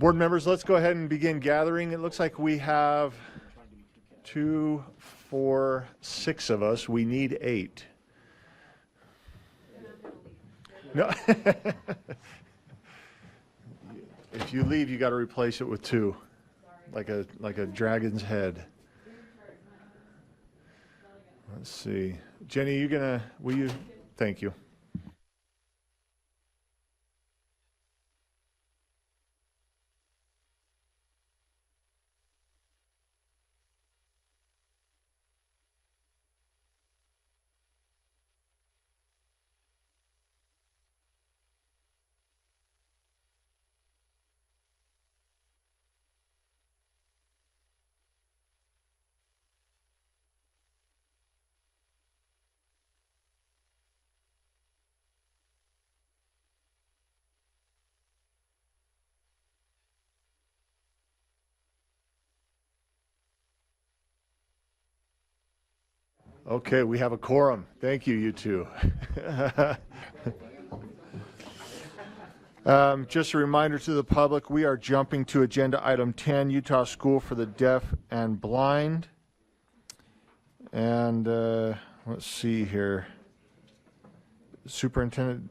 Board members, let's go ahead and begin gathering. It looks like we have 2, 4, 6 of us. We need 8. No. If you leave, you got to replace it with 2, like a dragon's head. Let's see, Jenny, will you? Thank you. Okay, we have a quorum. Thank you, you two. Just a reminder to the public, we are jumping to agenda item 10, Utah School for the Deaf and Blind. And let's see here. Superintendent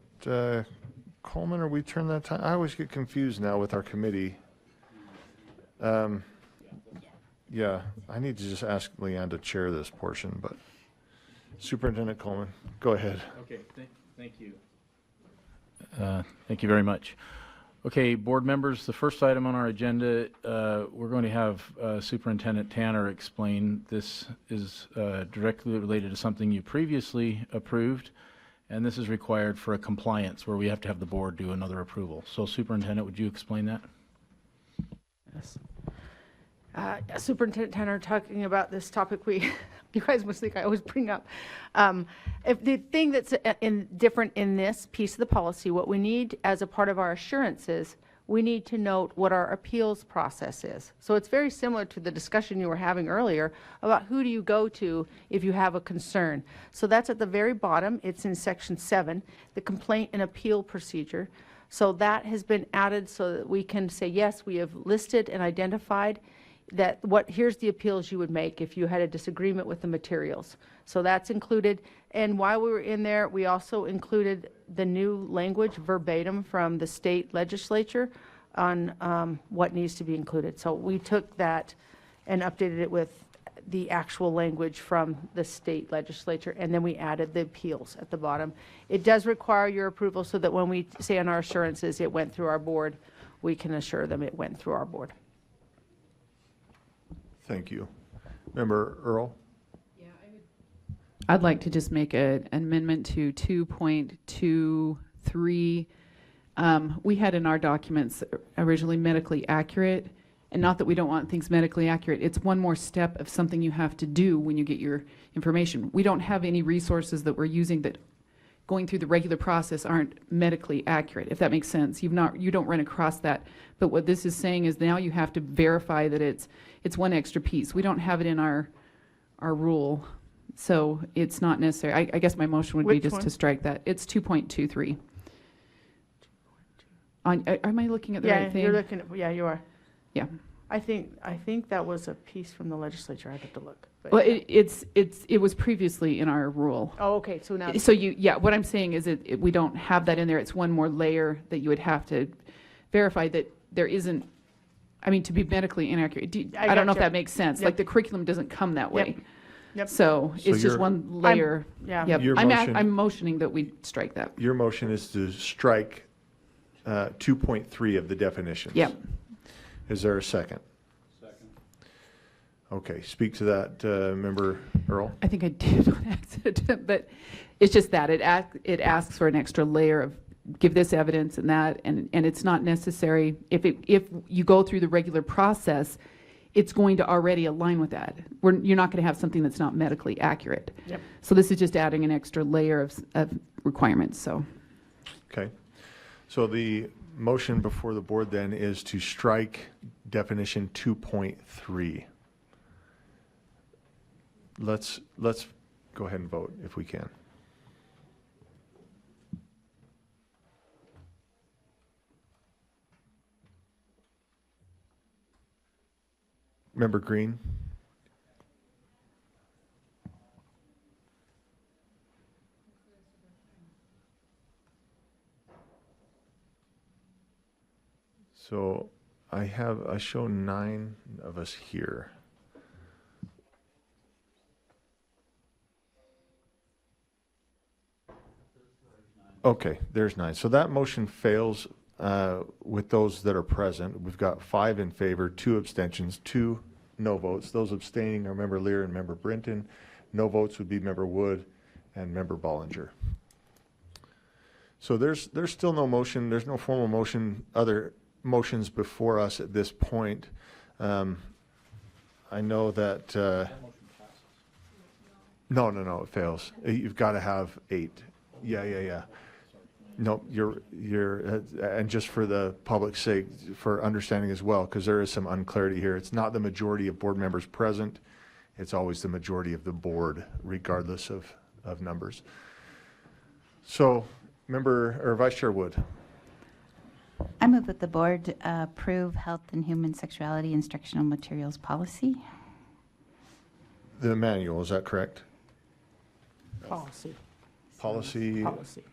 Coleman, are we turn that time? I always get confused now with our committee. Yeah, I need to just ask Leanne to chair this portion, but Superintendent Coleman, go ahead. Okay, thank you. Thank you very much. Okay, board members, the first item on our agenda, we're going to have Superintendent Tanner explain. This is directly related to something you previously approved, and this is required for a compliance where we have to have the board do another approval. So Superintendent, would you explain that? Yes. Superintendent Tanner, talking about this topic you guys must think I always bring up. If the thing that's different in this piece of the policy, what we need as a part of our assurances, we need to note what our appeals process is. So it's very similar to the discussion you were having earlier about who do you go to if you have a concern. So that's at the very bottom. It's in section 7, the complaint and appeal procedure. So that has been added so that we can say, yes, we have listed and identified that here's the appeals you would make if you had a disagreement with the materials. So that's included. And while we were in there, we also included the new language verbatim from the state legislature on what needs to be included. So we took that and updated it with the actual language from the state legislature, and then we added the appeals at the bottom. It does require your approval so that when we say on our assurances it went through our board, we can assure them it went through our board. Thank you. Member Earl? Yeah, I'd like to just make an amendment to 2.23. We had in our documents originally medically accurate, and not that we don't want things medically accurate. It's one more step of something you have to do when you get your information. We don't have any resources that we're using that going through the regular process aren't medically accurate, if that makes sense. You don't run across that. But what this is saying is now you have to verify that it's one extra piece. We don't have it in our rule, so it's not necessary. I guess my motion would be just to strike that. It's 2.23. Am I looking at the right thing? You're looking at, yeah, you are. Yeah. I think that was a piece from the legislature. I'd have to look. But Well, it was previously in our rule. oh, okay. So now. So what I'm saying is we don't have that in there. It's one more layer that you would have to verify that there isn't, I mean, to be medically inaccurate. I don't know if that makes sense. Yep. Like the curriculum doesn't come that way. Yep. So it's just one layer. Yep. Your I'm motioning that we strike that. Your motion is to strike 2.3 of the definitions. Yep. Is there a second? Second. Okay, speak to that, Member Earl. I think I did on accident, but it's just that it asks for an extra layer of give this evidence and that, and it's not necessary. If you go through the regular process, it's going to already align with that. You're not going to have something that's not medically accurate. Yep. So this is just adding an extra layer of requirements. So. Okay. So the motion before the board then is to strike definition 2.3. Let's go ahead and vote if we can. Member Green? So I show 9 of us here. Okay, there's 9. So that motion fails with those that are present. We've got 5 in favor, 2 abstentions, 2 no votes. Those abstaining are Member Lear and Member Brinton. No votes would be Member Wood and Member Bollinger. So there's still no motion. There's no formal motion, other motions before us at this point. I know that, no, it fails. You've got to have 8. Yeah. No, and just for the public's sake, for understanding as well, because there is some unclarity here. It's not the majority of board members present. It's always the majority of the board, regardless of numbers. So, Vice Chair Wood. I move that the board approve health and human sexuality instructional materials policy. The manual, is that correct? Policy. Policy, Policy.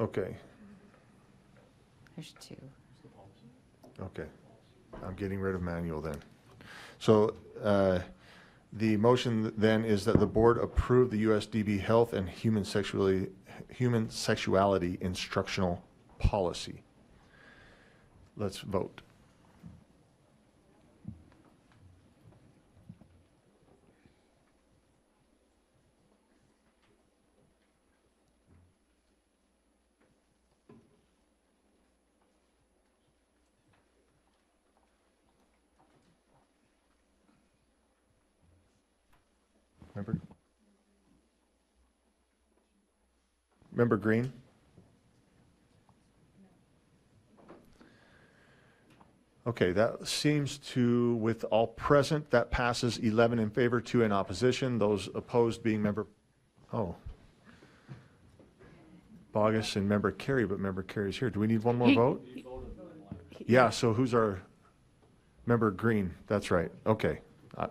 okay, There's 2. okay. I'm getting rid of manual then. So the motion then is that the board approve the USDB health and human sexuality instructional policy. Let's vote. Member Green? Okay, that seems to, with all present, that passes 11 in favor, 2 in opposition. Those opposed being Bogus and Member Carey, but Member Carey's here. Do we need one more vote? Yeah, so who's our, Member Green, that's right. Okay,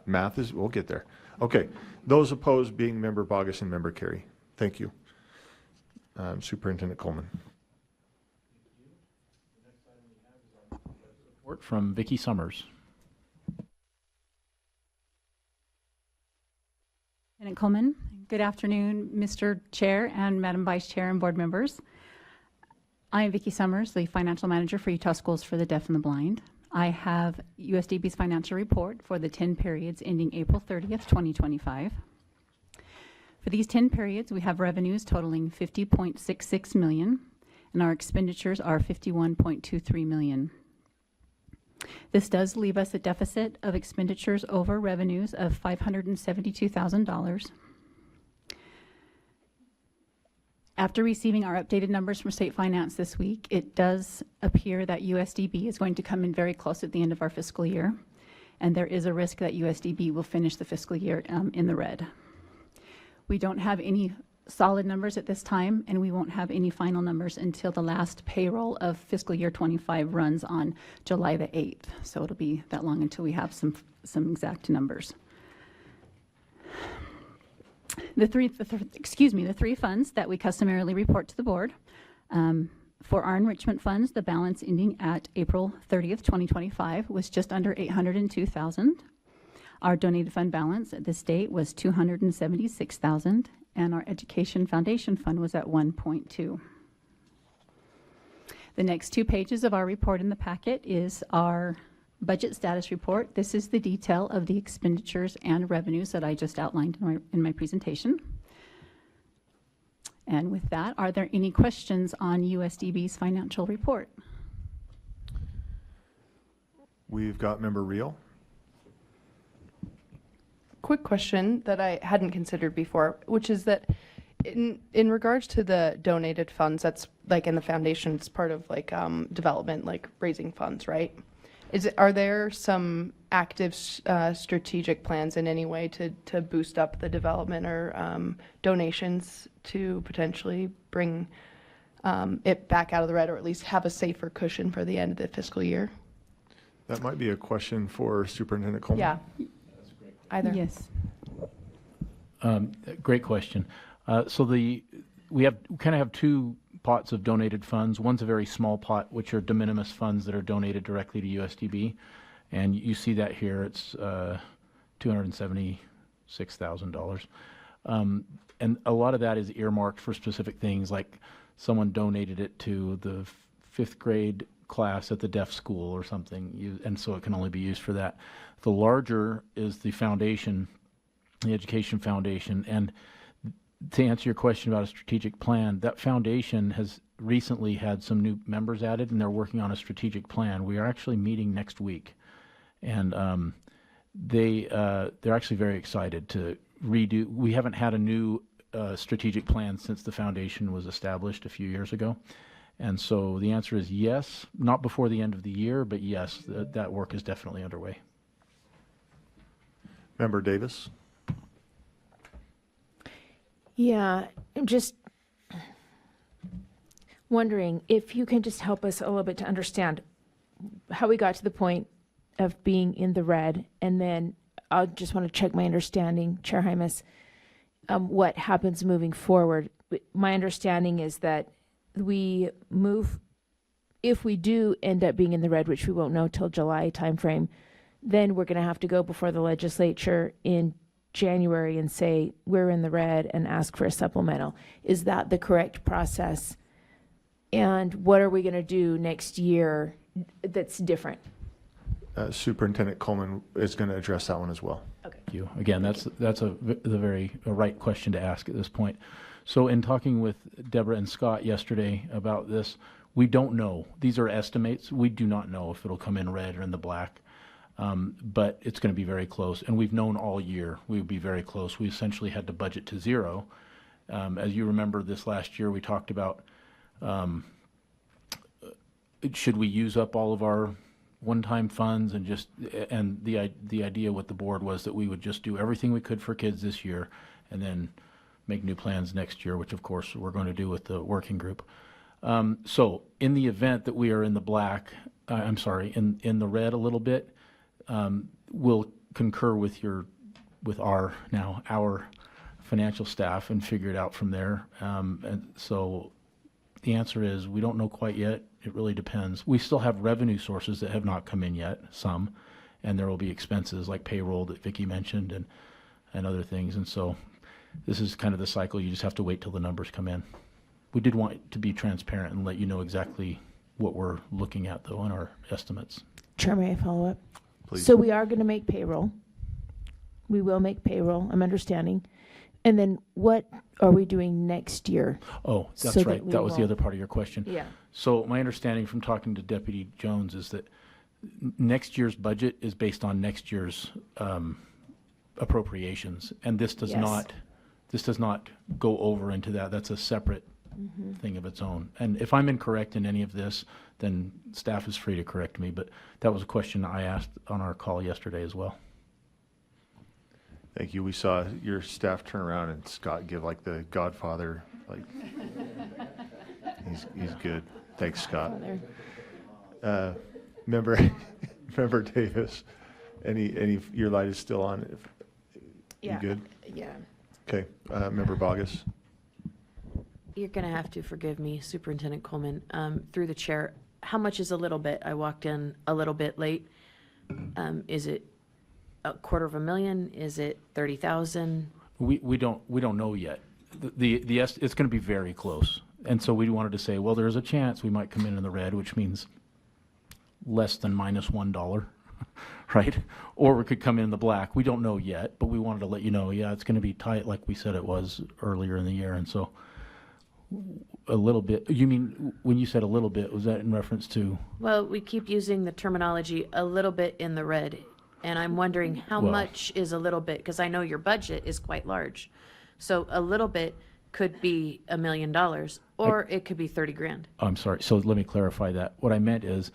math is, we'll get there. Okay, those opposed being Member Bogus and Member Carey. Thank you. Superintendent Coleman. Report from Vicki Summers. Lieutenant Coleman, good afternoon, Mr. Chair and Madam Vice Chair and board members. I am Vicki Summers, the Financial Manager for Utah Schools for the Deaf and the Blind. I have USDB's financial report for the 10 periods ending April 30th, 2025. For these 10 periods, we have revenues totaling $50.66 million, and our expenditures are $51.23 million. This does leave us a deficit of expenditures over revenues of $572,000. After receiving our updated numbers from State Finance this week, it does appear that USDB is going to come in very close at the end of our fiscal year, and there is a risk that USDB will finish the fiscal year in the red. We don't have any solid numbers at this time, and we won't have any final numbers until the last payroll of fiscal year 25 runs on July the 8th. So it'll be that long until we have some exact numbers. The three funds that we customarily report to the board. For our enrichment funds, the balance ending at April 30th, 2025 was just under $802,000. Our donated fund balance at this date was $276,000, and our education foundation fund was at 1.2. The next 2 pages of our report in the packet is our budget status report. This is the detail of the expenditures and revenues that I just outlined in my presentation. And with that, are there any questions on USDB's financial report? We've got Member Reel. Quick question that I hadn't considered before, which is that in regards to the donated funds, that's like in the foundation, it's part of like development, like raising funds, right? Are there some active strategic plans in any way to boost up the development or donations to potentially bring it back out of the red, or at least have a safer cushion for the end of the fiscal year? That might be a question for Superintendent Coleman. Yeah. either? Yes. Great question. So we kind of have two pots of donated funds. One's a very small pot, which are de minimis funds that are donated directly to USDB. And you see that here, it's $276,000. And a lot of that is earmarked for specific things, like someone donated it to the fifth grade class at the deaf school or something, and so it can only be used for that. The larger is the foundation, the Education Foundation. And to answer your question about a strategic plan, that foundation has recently had some new members added, and they're working on a strategic plan. We are actually meeting next week, and they're actually very excited to redo. We haven't had a new strategic plan since the foundation was established a few years ago, and so the answer is yes, not before the end of the year, but yes, that work is definitely underway. Member Davis? Yeah, I'm just wondering if you can just help us a little bit to understand how we got to the point of being in the red, and then I just want to check my understanding, Chair Hymas, what happens moving forward. My understanding is that we move, if we do end up being in the red, which we won't know till July timeframe, then we're going to have to go before the legislature in January and say we're in the red and ask for a supplemental. Is that the correct process? And what are we going to do next year that's different? Superintendent Coleman is going to address that one as well. Thank you. Again, that's the very right question to ask at this point. So in talking with Deborah and Scott yesterday about this, we don't know. These are estimates. We do not know if it'll come in red or in the black. But it's going to be very close. And we've known all year we would be very close. We essentially had to budget to zero. As you remember, this last year we talked about should we use up all of our one-time funds, and the idea with the board was that we would just do everything we could for kids this year and then make new plans next year, which of course we're going to do with the working group. So in the event that we are in the black, in the red a little bit, we'll concur with our financial staff and figure it out from there. And so the answer is we don't know quite yet. It really depends. We still have revenue sources that have not come in yet, some, and there will be expenses like payroll that Vicki mentioned and other things. And so this is kind of the cycle. You just have to wait till the numbers come in. We did want to be transparent and let you know exactly what we're looking at, though, in our estimates. Chair, may I follow up? Please. So we are going to make payroll. We will make payroll, I'm understanding. And then what are we doing next year? Oh, that's So that right. we That was the won't- other part of your question. Yeah. So my understanding from talking to Deputy Jones is that next year's budget is based on next year's appropriations, and this does Yes. not go over into that. That's a separate thing of its own. And if I'm incorrect in any of this, then staff is free to correct me, but that was a question I asked on our call yesterday as well. Thank you. We saw your staff turn around and Scott give like the Godfather, like, he's good. Thanks, Scott. Member Davis, your light is still on? You good? Yeah. Okay. Member Bogus? You're going to have to forgive me, Superintendent Coleman, through the chair. How much is a little bit? I walked in a little bit late. Is it $250,000? Is it 30,000? We don't know yet. It's going to be very close. And so we wanted to say, well, there's a chance we might come in the red, which means less than -$1, right? Or we could come in the black. We don't know yet, but we wanted to let you know, yeah, it's going to be tight like we said it was earlier in the year. And so a little bit, you mean, when you said a little bit, was that in reference to? Well, we keep using the terminology a little bit in the red, and I'm wondering how Well- much is a little bit, because I know your budget is quite large. So a little bit could be $1 million, or it could be 30 grand. I'm sorry. So let me clarify that. What I meant is,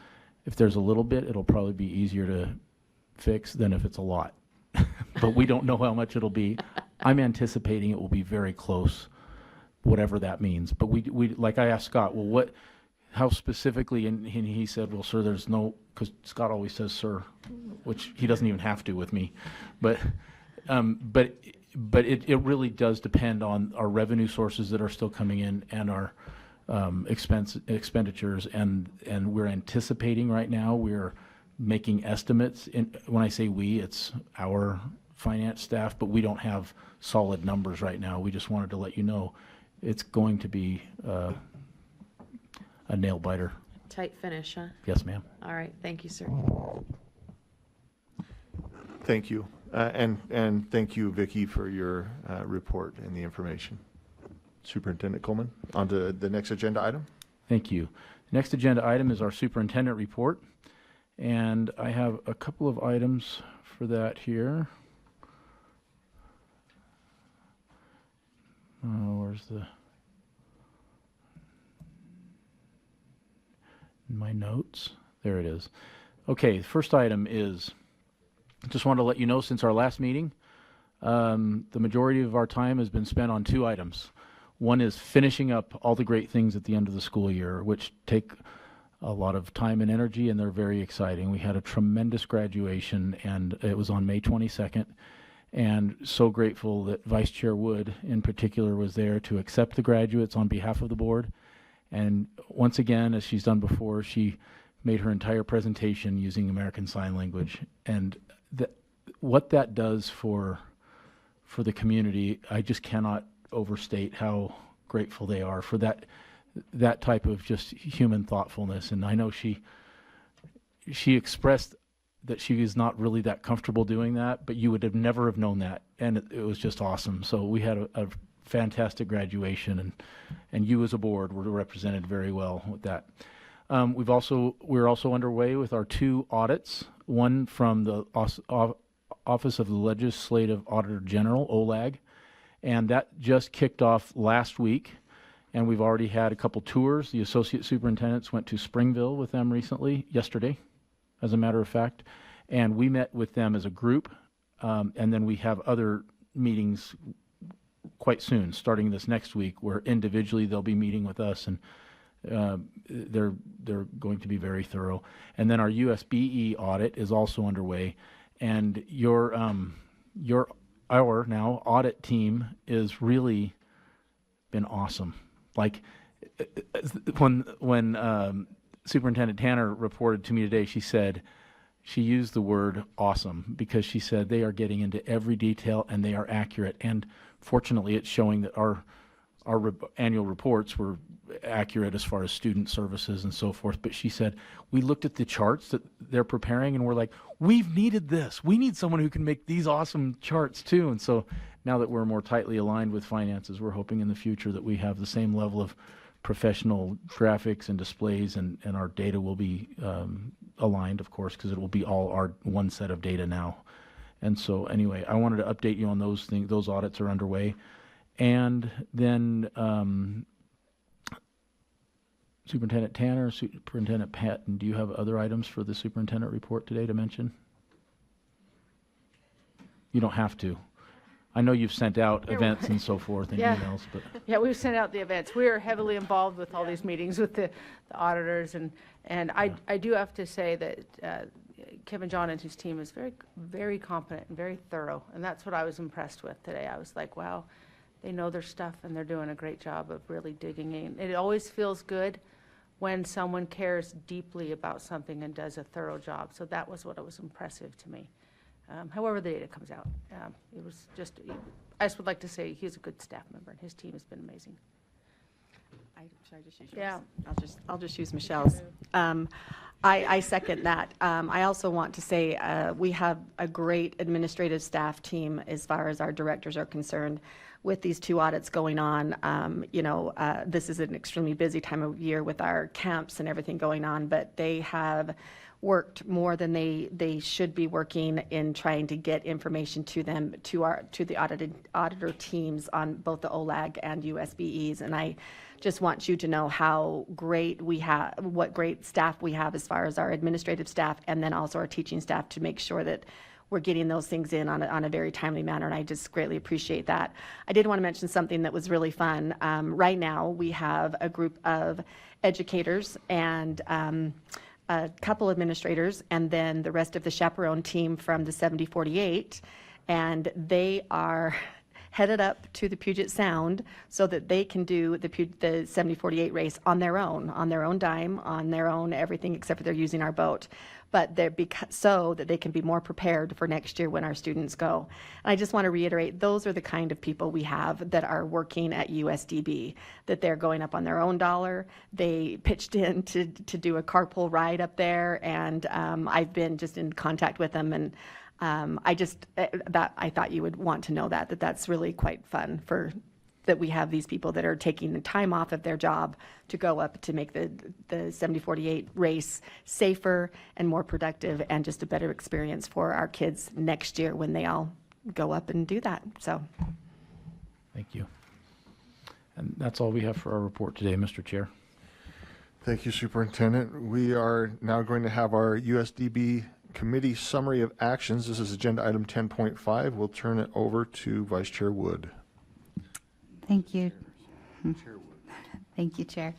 if there's a little bit, it'll probably be easier to fix than if it's a lot. But we don't know how much it'll be. I'm anticipating it will be very close, whatever that means. But we like I asked Scott, well, how specifically, and he said, well, sir, there's no, because Scott always says sir, which he doesn't even have to with me. But But it really does depend on our revenue sources that are still coming in and our expenditures, and we're anticipating right now, we're making estimates. When I say we, it's our finance staff, but we don't have solid numbers right now. We just wanted to let you know it's going to be a nail biter. Tight finish, huh? Yes, ma'am. All right, thank you, sir. Thank you. And thank you, Vicki, for your report and the information. Superintendent Coleman, on to the next agenda item. Thank you. Next agenda item is our superintendent report, and I have a couple of items for that here. Where's my notes? There it is. Okay, the first item is, just wanted to let you know, since our last meeting, the majority of our time has been spent on two items. One is finishing up all the great things at the end of the school year, which take a lot of time and energy, and they're very exciting. We had a tremendous graduation, and it was on May 22nd. And so grateful that Vice Chair Wood, in particular, was there to accept the graduates on behalf of the board. And once again, as she's done before, she made her entire presentation using American Sign Language. And what that does for the community, I just cannot overstate how grateful they are for that type of just human thoughtfulness. And I know she expressed that she is not really that comfortable doing that, but you would have never have known that. And it was just awesome. So we had a fantastic graduation, and you as a board were represented very well with that. We're also underway with our two audits, one from the Office of the Legislative Auditor General, OLAG, and that just kicked off last week, and we've already had a couple tours. The associate superintendents went to Springville with them yesterday, as a matter of fact, and we met with them as a group, and then we have other meetings quite soon, starting this next week, where individually they'll be meeting with us, and they're going to be very thorough. And then our USBE audit is also underway, and our now audit team is really been awesome. Like when Superintendent Tanner reported to me today, she used the word awesome, because she said they are getting into every detail and they are accurate. And fortunately, it's showing that our annual reports were accurate as far as student services and so forth. But she said, we looked at the charts that they're preparing and we're like, we've needed this. We need someone who can make these awesome charts too. And so now that we're more tightly aligned with finances, we're hoping in the future that we have the same level of professional graphics and displays, and our data will be aligned, of course, because it will be all our one set of data now. And so anyway, I wanted to update you on those things. Those audits are underway. And then Superintendent Tanner, Superintendent Patton, do you have other items for the superintendent report today to mention? You don't have to. I know you've sent out events and so forth and Yeah. emails, but Yeah, we've sent out the events. We are heavily involved with all these meetings with the auditors, and I do have to say that Kevin John and his team is very, very competent and very thorough, and that's what I was impressed with today. I was like, wow, they know their stuff and they're doing a great job of really digging in. It always feels good when someone cares deeply about something and does a thorough job. So that was what was impressive to me. However the data comes out, it was just, I just would like to say he's a good staff member and his team has been amazing. Should I just use yours? Yeah. I'll just use Michelle's. I second that. I also want to say we have a great administrative staff team as far as our directors are concerned. With these two audits going on, this is an extremely busy time of year with our camps and everything going on, but they have worked more than they should be working in trying to get information to them, to the auditor teams on both the OLAG and USBEs. And I just want you to know how great we have, what great staff we have as far as our administrative staff, and then also our teaching staff, to make sure that we're getting those things in on a very timely manner, and I just greatly appreciate that. I did want to mention something that was really fun. Right now, we have a group of educators and a couple administrators, and then the rest of the chaperone team from the 7048. And they are headed up to the Puget Sound so that they can do the 7048 race on their own dime, on their own everything, except for they're using our boat. But they're so that they can be more prepared for next year when our students go. And I just want to reiterate, those are the kind of people we have that are working at USDB, that they're going up on their own dollar. They pitched in to do a carpool ride up there, and I've been just in contact with them, and I thought you would want to know that's really quite fun that we have these people that are taking the time off of their job to go up to make the 7048 race safer and more productive and just a better experience for our kids next year when they all go up and do that. So, Thank you. And that's all we have for our report today, Mr. Chair. Thank you, Superintendent. We are now going to have our USDB Committee Summary of Actions. This is Agenda Item 10.5. We'll turn it over to Vice Chair Wood. Thank you. Thank you, Chair.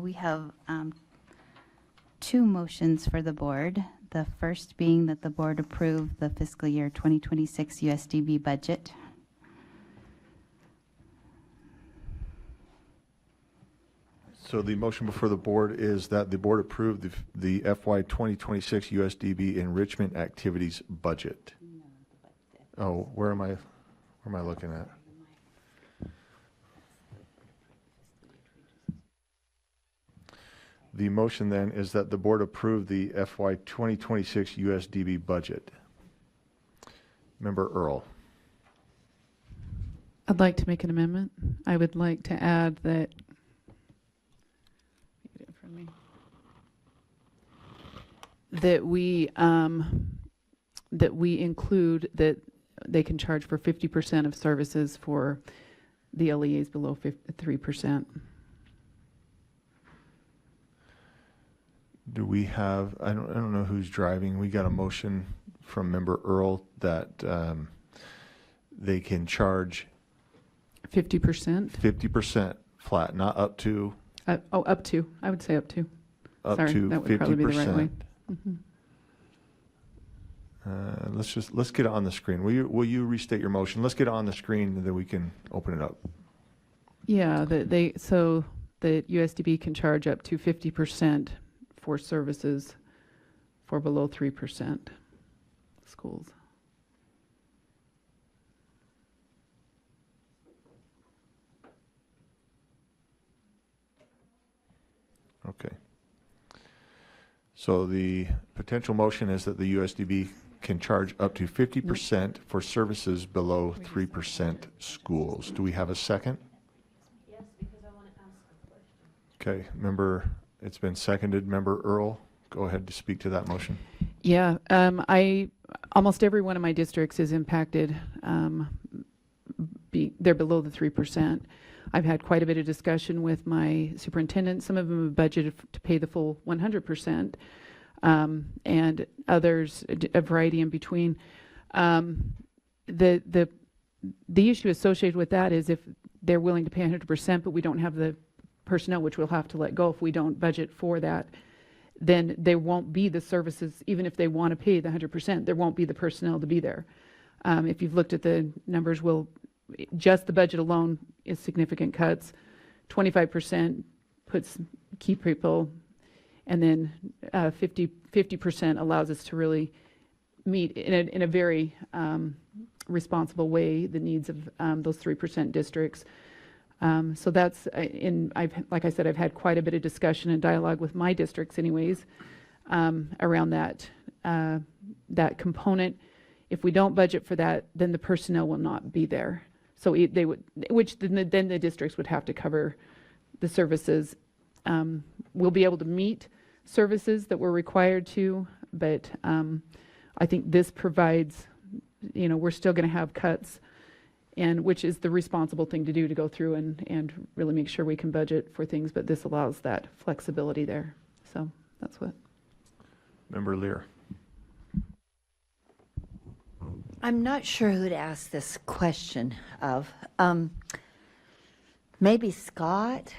We have 2 motions for the board. The first being that the board approve the fiscal year 2026 USDB budget. So the motion before the board is that the board approve the FY 2026 USDB enrichment activities budget. Oh, where am I looking at? The motion then is that the board approve the FY 2026 USDB budget. Member Earl. I'd like to make an amendment. I would like to add that, get it in front of me. That we include that they can charge for 50% of services for the LEAs below 3%. Do we have, I don't know who's driving. We got a motion from Member Earl that they can charge 50%? 50% flat, not up to, Up to. I would say up to. up Sorry, to that would probably be the right way. 50%. Let's get it on the screen. Will you restate your motion? Let's get it on the screen and then we can open it up. Yeah, so that USDB can charge up to 50% for services for below 3% schools. Okay. So the potential motion is that the USDB can charge up to 50% for services below 3% schools. Do we have a second? Yes, because I want to ask a question. Okay, it's been seconded. Member Earl, go ahead to speak to that motion. Yeah, almost every one of my districts is impacted. They're below the 3%. I've had quite a bit of discussion with my superintendent. Some of them have budgeted to pay the full 100%, and others a variety in between. The issue associated with that is if they're willing to pay 100%, but we don't have the personnel, which we'll have to let go if we don't budget for that, then there won't be the services. Even if they want to pay the 100%, there won't be the personnel to be there. If you've looked at the numbers, just the budget alone is significant cuts. 25% puts key people, and then 50% allows us to really meet in a very responsible way the needs of those 3% districts. So that's like I said, I've had quite a bit of discussion and dialogue with my districts anyways, around that component. If we don't budget for that, then the personnel will not be there. So then the districts would have to cover the services. We'll be able to meet services that we're required to, but I think this provides, we're still going to have cuts, and which is the responsible thing to do, to go through and really make sure we can budget for things, but this allows that flexibility there. So that's what. Member Lear. I'm not sure who to ask this question of. Maybe Scott,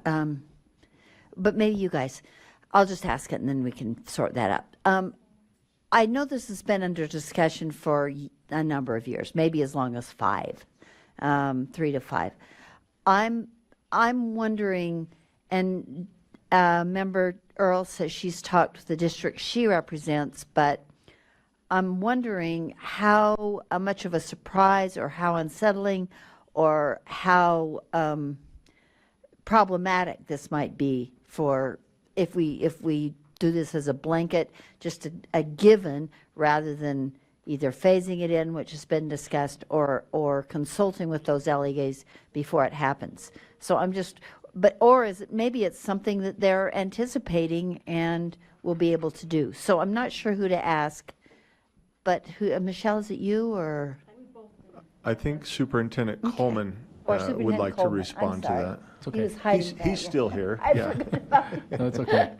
but maybe you guys. I'll just ask it and then we can sort that out. I know this has been under discussion for a number of years, maybe as long as 5, 3 to 5. I'm wondering, and Member Earl says she's talked with the district she represents, but I'm wondering how much of a surprise or how unsettling or how problematic this might be for if we do this as a blanket, just a given, rather than either phasing it in, which has been discussed, or consulting with those LEAs before it happens. So I'm just, or is it, maybe it's something that they're anticipating and will be able to do. So I'm not sure who to ask, but Michelle, is it you or? I think Superintendent Coleman Or would Superintendent like to Coleman, I'm respond to sorry. that. It's okay. He was hiding He's, that, he's yeah. still here, I yeah. forgot about it. No, it's okay.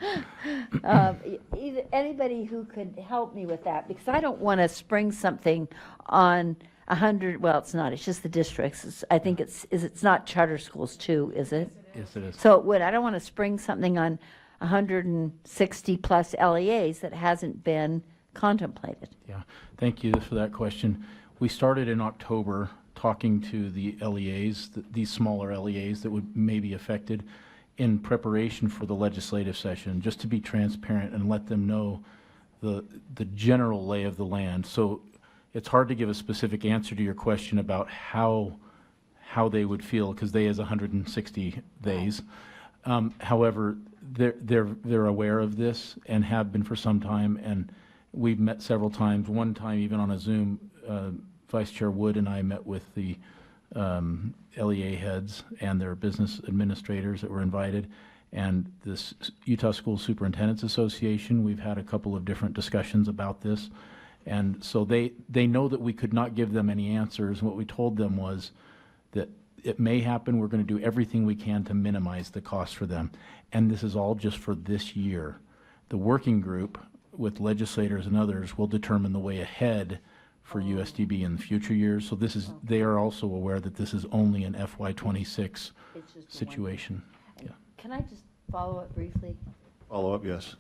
Either anybody who could help me with that, because I don't want to spring something on 100, well, it's not, it's just the districts. I think it's not charter schools too, is it? Yes, it is. So I don't want to spring something on 160 plus LEAs that hasn't been contemplated. Yeah, thank you for that question. We started in October talking to the LEAs, these smaller LEAs that would may be affected, in preparation for the legislative session, just to be transparent and let them know the general lay of the land. So it's hard to give a specific answer to your question about how they would feel, because they is 160 days. However, they're aware of this and have been for some time, and we've met several times. One time, even on a Zoom, Vice Chair Wood and I met with the LEA heads and their business administrators that were invited, and this Utah School Superintendents Association. We've had a couple of different discussions about this, and so they know that we could not give them any answers. What we told them was that it may happen. We're going to do everything we can to minimize the cost for them, and this is all just for this year. The working group with legislators and others will determine the way ahead for USDB in the future years. So they are also aware that this is only an FY26 situation. Yeah. Can I just follow up briefly? Follow up, yes.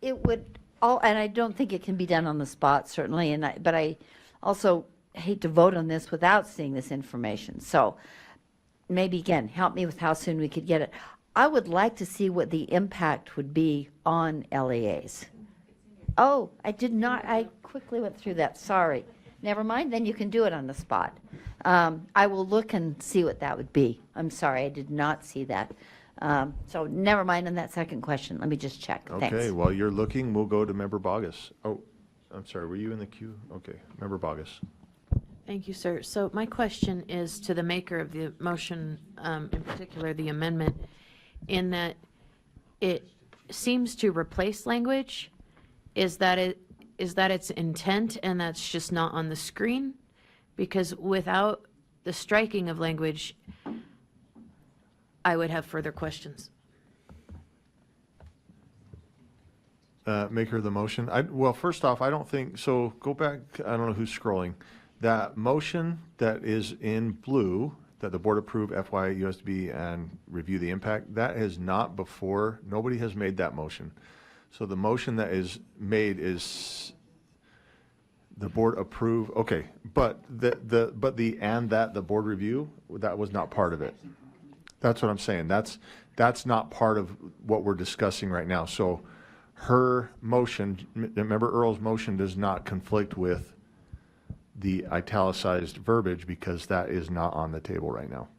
It would, and I don't think it can be done on the spot, certainly, but I also hate to vote on this without seeing this information. So maybe, again, help me with how soon we could get it. I would like to see what the impact would be on LEAs. Oh, I did not, I quickly went through that, sorry. Never mind, then you can do it on the spot. I will look and see what that would be. I'm sorry, I did not see that. So never mind on that second question, let me just check, thanks. Okay, while you're looking, we'll go to Member Bogus. Oh, I'm sorry, were you in the queue? Okay, Member Bogus. Thank you, sir. So my question is to the maker of the motion, in particular the amendment, in that it seems to replace language. Is that its intent and that's just not on the screen? Because without the striking of language, I would have further questions. Maker of the motion. Well, first off, I don't think, so go back, I don't know who's scrolling. That motion that is in blue, that the board approve FY USDB and review the impact, that is not before, nobody has made that motion. So the motion that is made is the board approve, okay, but the board review, that was not part of it. That's what I'm saying. That's not part of what we're discussing right now. So her motion, remember Earl's motion does not conflict with the italicized verbiage because that is not on the table right now.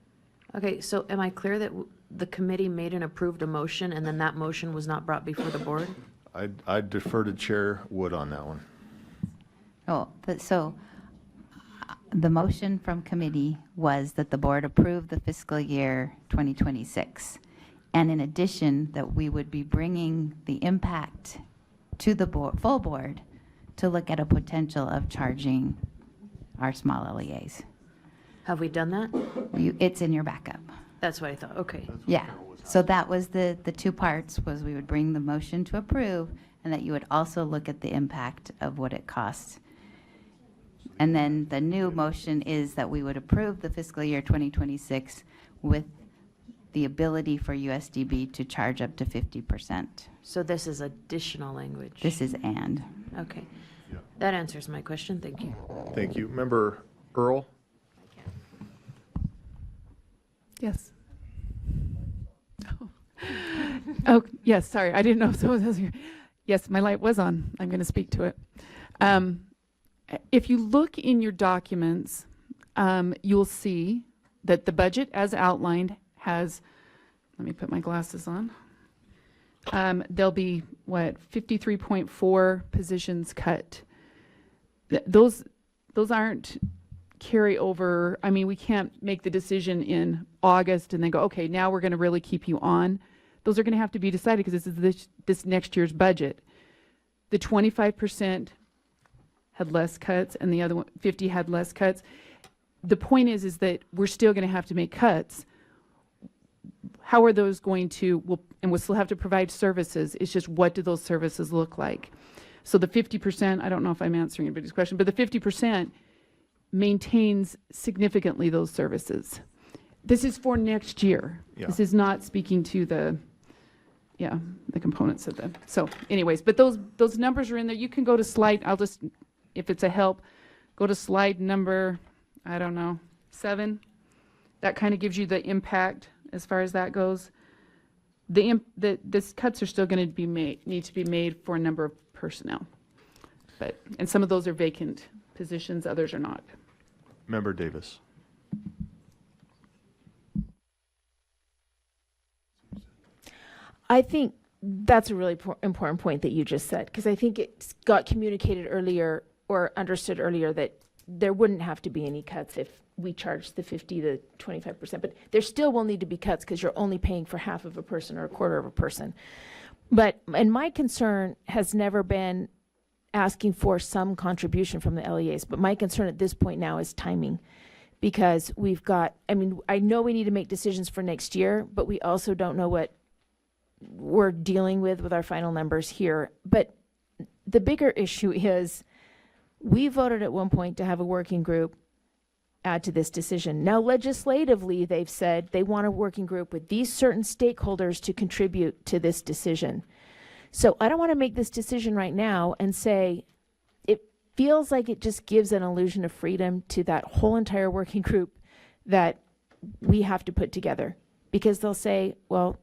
Okay, so am I clear that the committee made and approved a motion and then that motion was not brought before the board? I defer to Chair Wood on that one. Oh, but so the motion from committee was that the board approve the fiscal year 2026. And in addition, that we would be bringing the impact to the board, full board, to look at a potential of charging our small LEAs. Have we done that? It's in your backup. That's what I thought, okay. Yeah. So that was the two parts, was we would bring the motion to approve, and that you would also look at the impact of what it costs. And then the new motion is that we would approve the fiscal year 2026 with the ability for USDB to charge up to 50%. So this is additional language. This is and. Okay. Yeah. That answers my question. Thank you. Thank you. Member Earl? Yes. Oh, yes, sorry, I didn't know if someone else here. Yes, my light was on. I'm going to speak to it. If you look in your documents, you'll see that the budget as outlined has, let me put my glasses on. There'll be, 53.4 positions cut. Those aren't carryover. I mean, we can't make the decision in August and then go, okay, now we're going to really keep you on. Those are going to have to be decided because this is this next year's budget. The 25% had less cuts and the other 50 had less cuts. The point is that we're still going to have to make cuts. How are those going to, and we'll still have to provide services. It's just, what do those services look like? So the 50%, I don't know if I'm answering anybody's question, but the 50% maintains significantly those services. This is for next year. Yeah. This is not speaking to the components of the, so anyways, but those numbers are in there. You can go to slide, I'll just, if it's a help, go to slide number, I don't know, 7. That kind of gives you the impact as far as that goes. This cuts are still going to be made, need to be made for a number of personnel. And some of those are vacant positions, others are not. Member Davis? I think that's a really important point that you just said, because I think it got communicated earlier or understood earlier that there wouldn't have to be any cuts if we charge the 50 to 25%, but there still will need to be cuts because you're only paying for half of a person or a quarter of a person. And my concern has never been asking for some contribution from the LEAs, but my concern at this point now is timing. Because we've got, I mean, I know we need to make decisions for next year, but we also don't know what we're dealing with our final numbers here. But the bigger issue is we voted at one point to have a working group add to this decision. Now, legislatively, they've said they want a working group with these certain stakeholders to contribute to this decision. So I don't want to make this decision right now and say, it feels like it just gives an illusion of freedom to that whole entire working group that we have to put together. Because they'll say, well,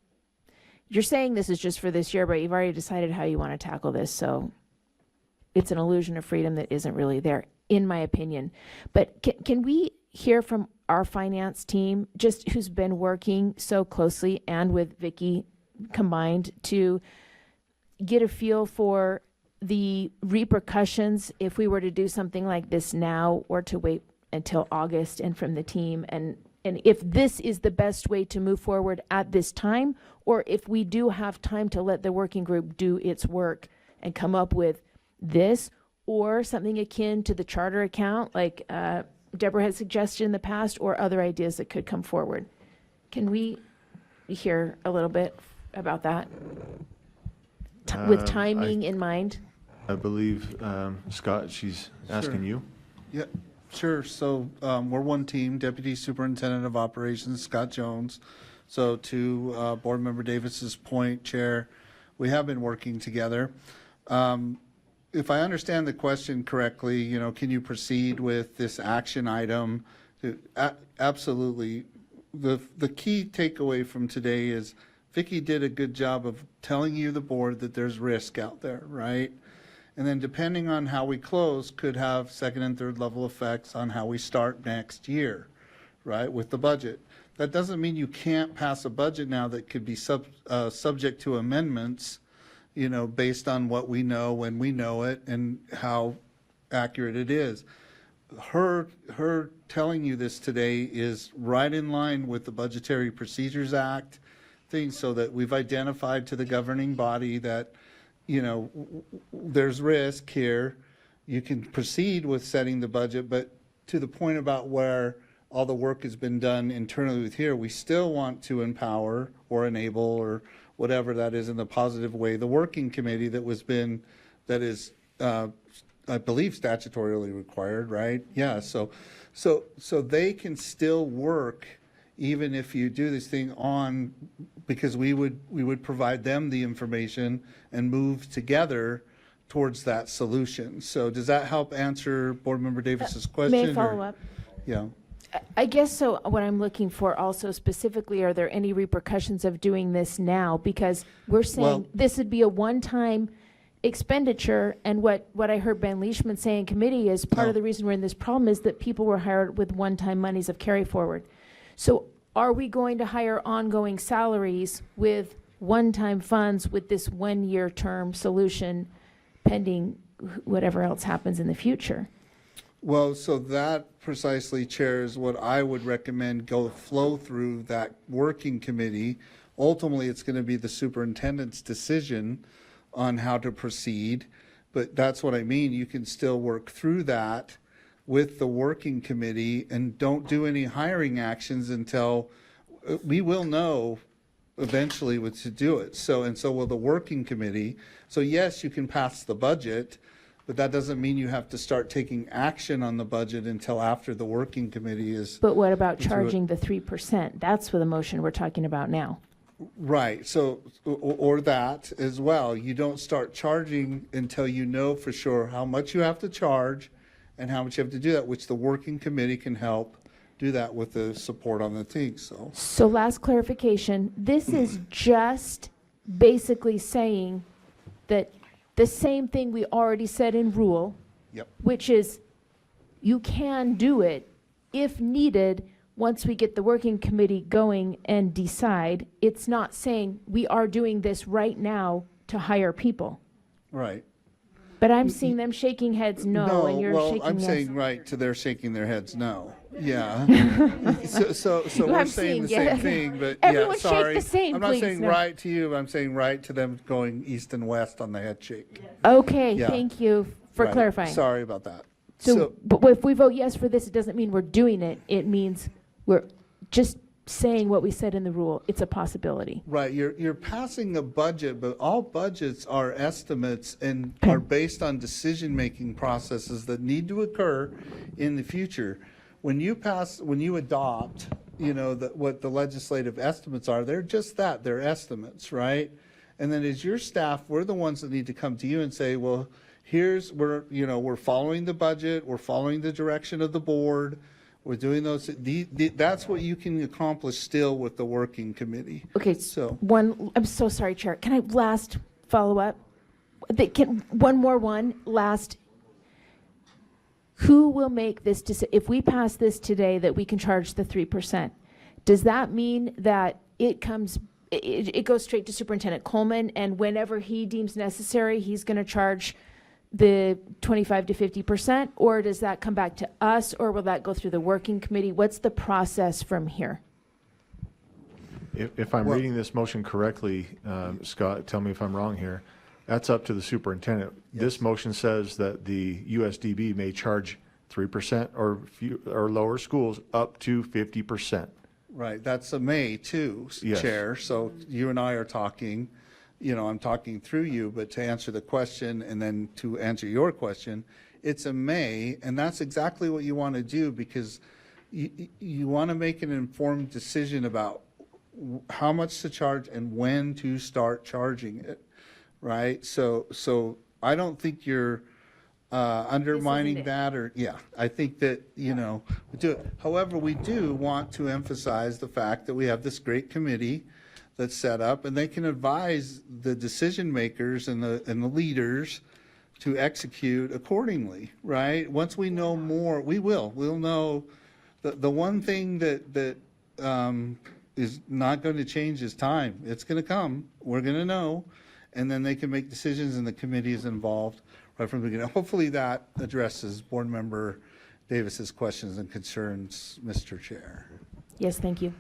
you're saying this is just for this year, but you've already decided how you want to tackle this. So it's an illusion of freedom that isn't really there, in my opinion. But can we hear from our finance team, just who's been working so closely and with Vicki combined, to get a feel for the repercussions if we were to do something like this now or to wait until August, and from the team, and if this is the best way to move forward at this time, or if we do have time to let the working group do its work and come up with this or something akin to the charter account like Deborah had suggested in the past, or other ideas that could come forward. Can we hear a little bit about that with timing in mind? I believe, Scott, she's asking you. Yeah, sure. So we're one team, Deputy Superintendent of Operations, Scott Jones. So to Board Member Davis's point, Chair, we have been working together. If I understand the question correctly, you know, can you proceed with this action item? Absolutely. The key takeaway from today is Vicki did a good job of telling you, the board, that there's risk out there, right? And then depending on how we close could have second and third level effects on how we start next year, right, with the budget. That doesn't mean you can't pass a budget now that could be subject to amendments, you know, based on what we know when we know it and how accurate it is. Her telling you this today is right in line with the Budgetary Procedures Act things, so that we've identified to the governing body that, you know, there's risk here. You can proceed with setting the budget, but to the point about where all the work has been done internally with here, we still want to empower or enable, or whatever that is in the positive way, the working committee that is I believe statutorily required, right? Yeah, so they can still work even if you do this thing on, because we would provide them the information and move together towards that solution. So does that help answer Board Member Davis's question? May I or- follow up? Yeah. I guess so. What I'm looking for also specifically, are there any repercussions of doing this now? Because we're saying Well- this would be a one-time expenditure, and what I heard Ben Leishman say in committee is part No. of the reason we're in this problem is that people were hired with one-time monies of carry forward. So are we going to hire ongoing salaries with one-time funds with this one-year term solution pending whatever else happens in the future? Well, so that precisely, Chair, is what I would recommend flow through that working committee. Ultimately, it's going to be the superintendent's decision on how to proceed, but that's what I mean. You can still work through that with the working committee and don't do any hiring actions until we will know eventually what to do it. So, and so will the working committee. So yes, you can pass the budget, but that doesn't mean you have to start taking action on the budget until after the working committee is. But what about Let's do it. charging the 3%? That's what the motion we're talking about now. Right, so, or that as well. You don't start charging until you know for sure how much you have to charge and how much you have to do that, which the working committee can help do that with the support on the thing, so. So last clarification, this is just basically saying that the same thing we already said in rule, Yep. which is you can do it if needed once we get the working committee going and decide. It's not saying we are doing this right now to hire people. Right. But I'm seeing them shaking heads no, and you're well, shaking I'm yes. saying right to they're shaking their heads no. Yeah. So No, we're I'm saying the seeing, yeah. same thing, but yeah, Everyone shake sorry. the same, I'm not please, saying no. right to you, I'm saying right to them going east and west on the head shake. Okay, Yeah. thank you for Right. clarifying. Sorry about that. So, but if we vote yes for this, it doesn't mean we're doing it. It means we're just saying what we said in the rule. It's a possibility. Right, you're passing a budget, but all budgets are estimates and are based on decision-making processes that need to occur in the future. When you adopt, what the legislative estimates are, they're just that, they're estimates, right? And then as your staff, we're the ones that need to come to you and say, well, we're following the budget, we're following the direction of the board, we're doing those, that's what you can accomplish still with the working committee. Okay, So, I'm so sorry, Chair. Can I last follow up? One last. Who will make this decision? If we pass this today that we can charge the 3%, does that mean that it goes straight to Superintendent Coleman, and whenever he deems necessary, he's going to charge the 25 to 50%, or does that come back to us, or will that go through the working committee? What's the process from here? If I'm reading this motion correctly, Scott, tell me if I'm wrong here, that's up to the superintendent. This motion says that the USDB may charge 3% or lower schools up to 50%. right, that's a may too, Yes. Chair, so you and I are talking, I'm talking through you, but to answer the question and then to answer your question, it's a may, and that's exactly what you want to do because you want to make an informed decision about how much to charge and when to start charging it, right? So I don't think you're undermining that I think that, we do it. However, we do want to emphasize the fact that we have this great committee that's set up and they can advise the decision makers and the leaders to execute accordingly, right? Once we know more, we'll know. The one thing that is not going to change is time. It's going to come. We're going to know. And then they can make decisions and the committee is involved right from the beginning. Hopefully that addresses Board Member Davis's questions and concerns, Mr. Chair. Yes, thank you.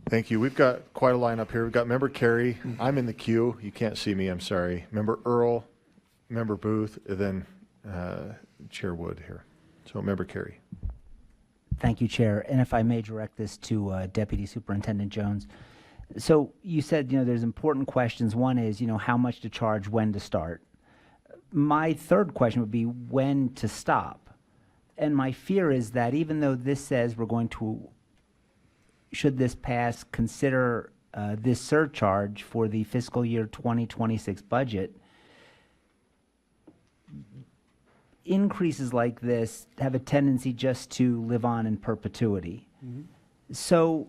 Thank you. We've got quite a lineup here. We've got Member Carey. I'm in the queue. You can't see me, I'm sorry. Member Earl, Member Booth, and then Chair Wood here. So Member Carey. Thank you, Chair. And if I may direct this to Deputy Superintendent Jones. So you said, there's important questions. One is, how much to charge, when to start. My third question would be when to stop. And my fear is that even though this says we're going to, should this pass, consider this surcharge for the fiscal year 2026 budget, increases like this have a tendency just to live on in perpetuity. So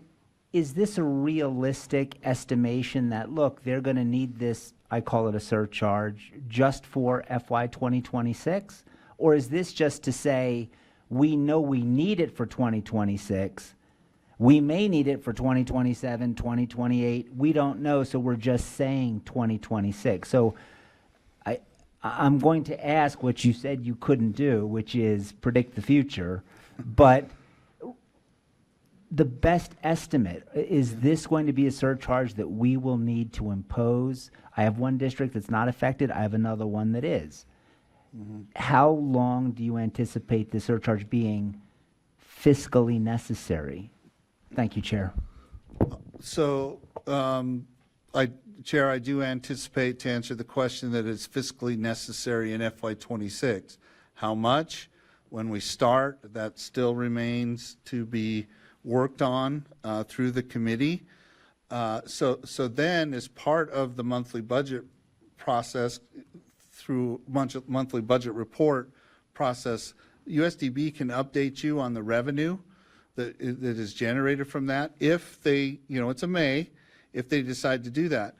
is this a realistic estimation that, look, they're going to need this, I call it a surcharge, just for FY 2026? Or is this just to say, we know we need it for 2026, we may need it for 2027, 2028, we don't know, so we're just saying 2026. So I'm going to ask what you said you couldn't do, which is predict the future, but the best estimate, is this going to be a surcharge that we will need to impose? I have one district that's not affected, I have another one that is. How long do you anticipate the surcharge being fiscally necessary? Thank you, Chair. So, Chair, I do anticipate, to answer the question, that it's fiscally necessary in FY '26. How much? When we start, that still remains to be worked on through the committee. So then, as part of the monthly budget process, through monthly budget report process, USDB can update you on the revenue that is generated from that, if they, it's a may, if they decide to do that.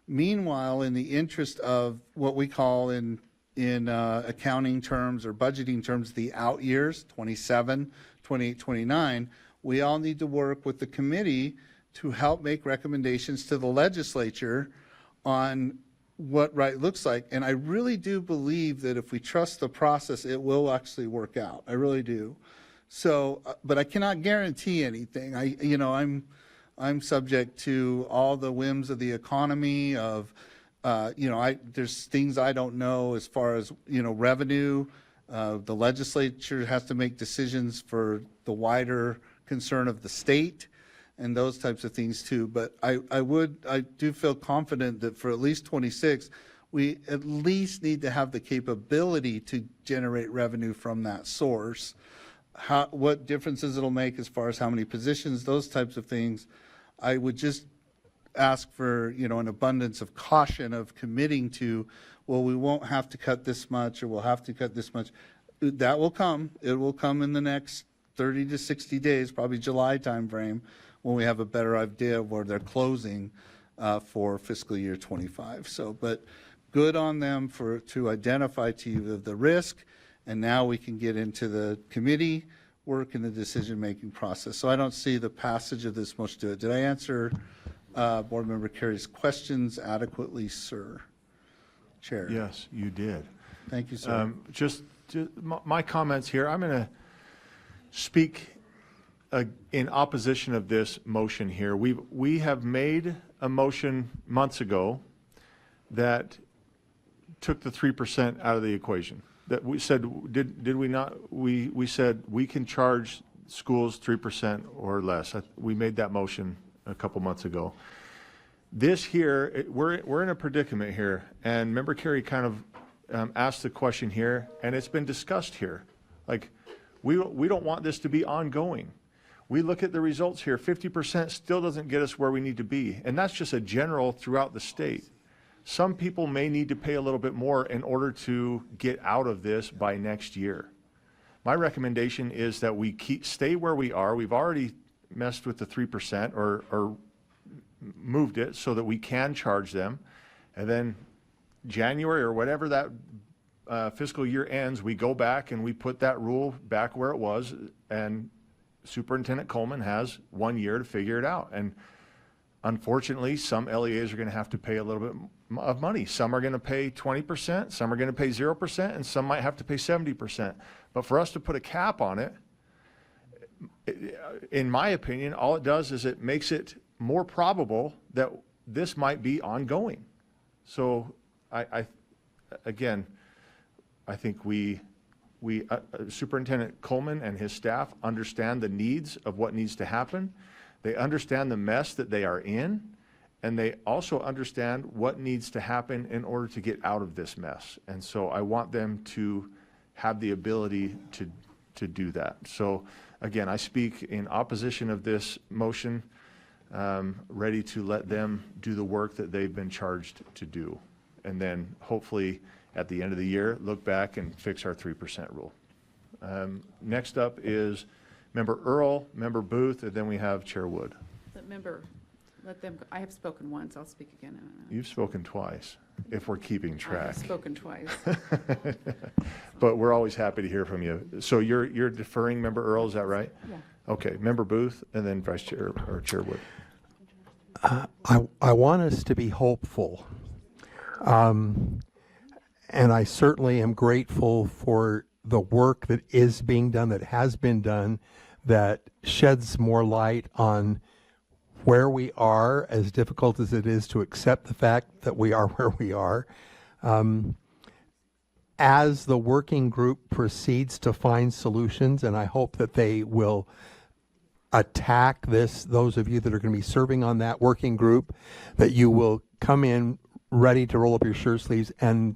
Meanwhile, in the interest of what we call in accounting terms or budgeting terms, the out years, 27, 28, 29, we all need to work with the committee to help make recommendations to the legislature on what right looks like. And I really do believe that if we trust the process, it will actually work out. I really do. So, but I cannot guarantee anything. I'm subject to all the whims of the economy of, there's things I don't know as far as, revenue. The legislature has to make decisions for the wider concern of the state and those types of things too. But I do feel confident that for at least 26, we at least need to have the capability to generate revenue from that source. What differences it'll make as far as how many positions, those types of things, I would just ask for, an abundance of caution of committing to, well, we won't have to cut this much, or we'll have to cut this much. That will come. It will come in the next 30 to 60 days, probably July timeframe, when we have a better idea of where they're closing for fiscal year 25. So, but good on them to identify to you the risk, and now we can get into the committee work and the decision-making process. So I don't see the passage of this motion to it. Did I answer Board Member Carey's questions adequately, sir? Chair. Yes, you did. Thank you, sir. Just my comments here, I'm going to speak in opposition of this motion here. We have made a motion months ago that took the 3% out of the equation. That we said, did we not? We said we can charge schools 3% or less. We made that motion a couple months ago. This here, we're in a predicament here, and Member Carey kind of asked the question here, and it's been discussed here. Like, we don't want this to be ongoing. We look at the results here, 50% still doesn't get us where we need to be, and that's just a general throughout the state. Some people may need to pay a little bit more in order to get out of this by next year. My recommendation is that we stay where we are. We've already messed with the 3% or moved it so that we can charge them. And then January or whatever that fiscal year ends, we go back and we put that rule back where it was, and Superintendent Coleman has 1 year to figure it out. And unfortunately, some LEAs are going to have to pay a little bit of money. Some are going to pay 20%, some are going to pay 0%, and some might have to pay 70%. But for us to put a cap on it, in my opinion, all it does is it makes it more probable that this might be ongoing. So again, I think Superintendent Coleman and his staff understand the needs of what needs to happen. They understand the mess that they are in, and they also understand what needs to happen in order to get out of this mess. And so I want them to have the ability to do that. So again, I speak in opposition of this motion, ready to let them do the work that they've been charged to do. And then hopefully, at the end of the year, look back and fix our 3% rule. Next up is Member Earl, Member Booth, and then we have Chair Wood. Let them, I have spoken once, I'll speak again in a minute. You've spoken twice, if we're keeping I track. have spoken twice. But we're always happy to hear from you. So you're deferring Member Earl, is that right? Yeah. Okay, Member Booth, and then Vice Chair, or Chair Wood. I want us to be hopeful. And I certainly am grateful for the work that is being done, that has been done, that sheds more light on where we are, as difficult as it is to accept the fact that we are where we are. As the working group proceeds to find solutions, and I hope that they will attack this, those of you that are going to be serving on that working group, that you will come in ready to roll up your shirt sleeves and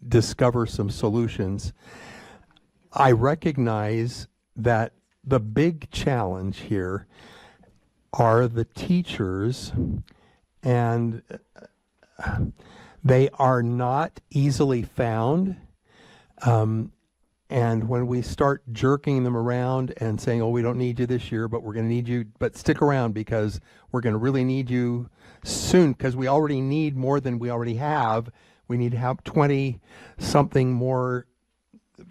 discover some solutions. I recognize that the big challenge here are the teachers, and they are not easily found. And when we start jerking them around and saying, oh, we don't need you this year, but we're going to need you, but stick around because we're going to really need you soon, because we already need more than we already have. We need to have 20 something more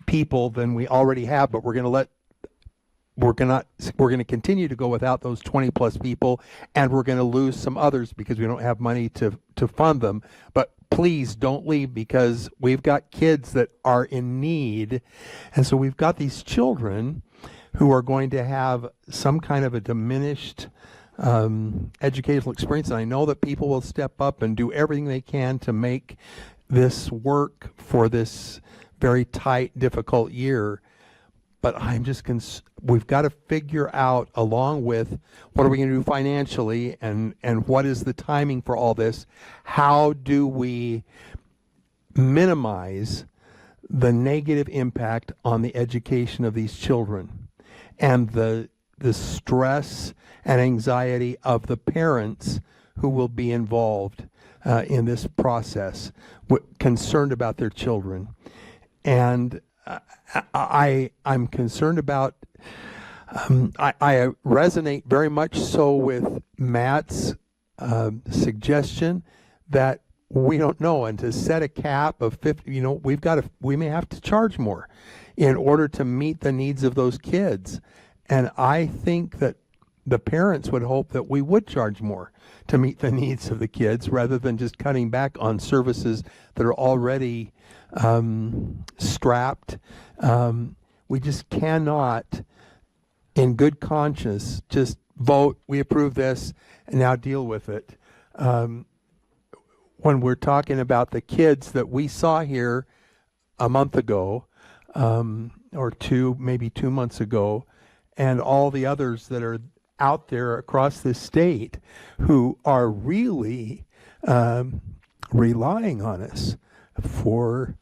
people than we already have, but we're going to continue to go without those 20 plus people, and we're going to lose some others because we don't have money to fund them. But please don't leave, because we've got kids that are in need. And so we've got these children who are going to have some kind of a diminished educational experience. And I know that people will step up and do everything they can to make this work for this very tight, difficult year. But I'm just we've got to figure out, along with what are we going to do financially, and what is the timing for all this, how do we minimize the negative impact on the education of these children and the stress and anxiety of the parents who will be involved in this process, concerned about their children. And I'm concerned about, I resonate very much so with Matt's suggestion that we don't know, and to set a cap of 50, we may have to charge more in order to meet the needs of those kids. And I think that the parents would hope that we would charge more to meet the needs of the kids, rather than just cutting back on services that are already strapped. We just cannot, in good conscience, just vote, we approve this, and now deal with it. When we're talking about the kids that we saw here a month ago, or maybe 2 months ago, and all the others that are out there across this state who are really relying on us for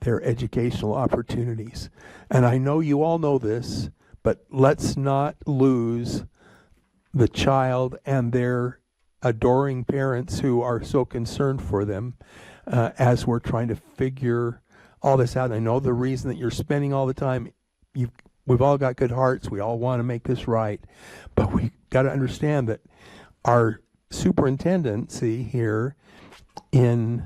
their educational opportunities. And I know you all know this, but let's not lose the child and their adoring parents who are so concerned for them as we're trying to figure all this out. I know the reason that you're spending all the time, we've all got good hearts, we all want to make this right, but we got to understand that our superintendency here in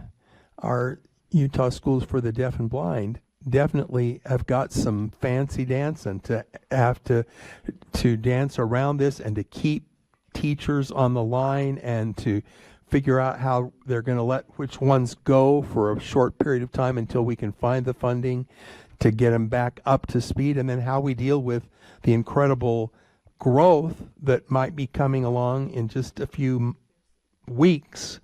our Utah Schools for the Deaf and Blind definitely have got some fancy dancing to have to dance around this, and to keep teachers on the line, and to figure out how they're going to let which ones go for a short period of time until we can find the funding to get them back up to speed, and then how we deal with the incredible growth that might be coming along in just a few weeks.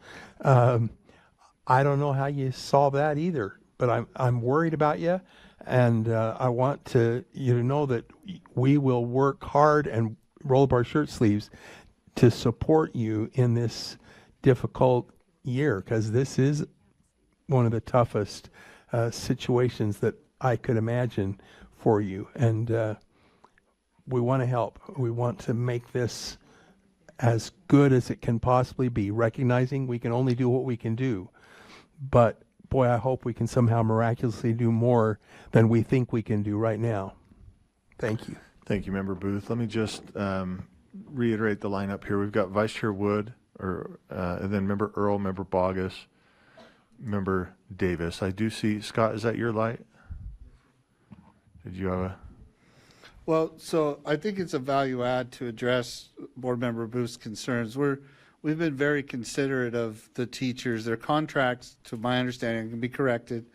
I don't know how you solve that either, but I'm worried about you, and I want you to know that we will work hard and roll up our shirt sleeves to support you in this difficult year, because this is one of the toughest situations that I could imagine for you. And we want to help. We want to make this as good as it can possibly be, recognizing we can only do what we can do. But boy, I hope we can somehow miraculously do more than we think we can do right now. Thank you. Thank you, Member Booth. Let me just reiterate the lineup here. We've got Vice Chair Wood, and then Member Earl, Member Bogus, Member Davis. I do see, Scott, is that your light? Did you have a? Well, so I think it's a value add to address Board Member Booth's concerns. We've been very considerate of the teachers. Their contracts, to my understanding, can be corrected,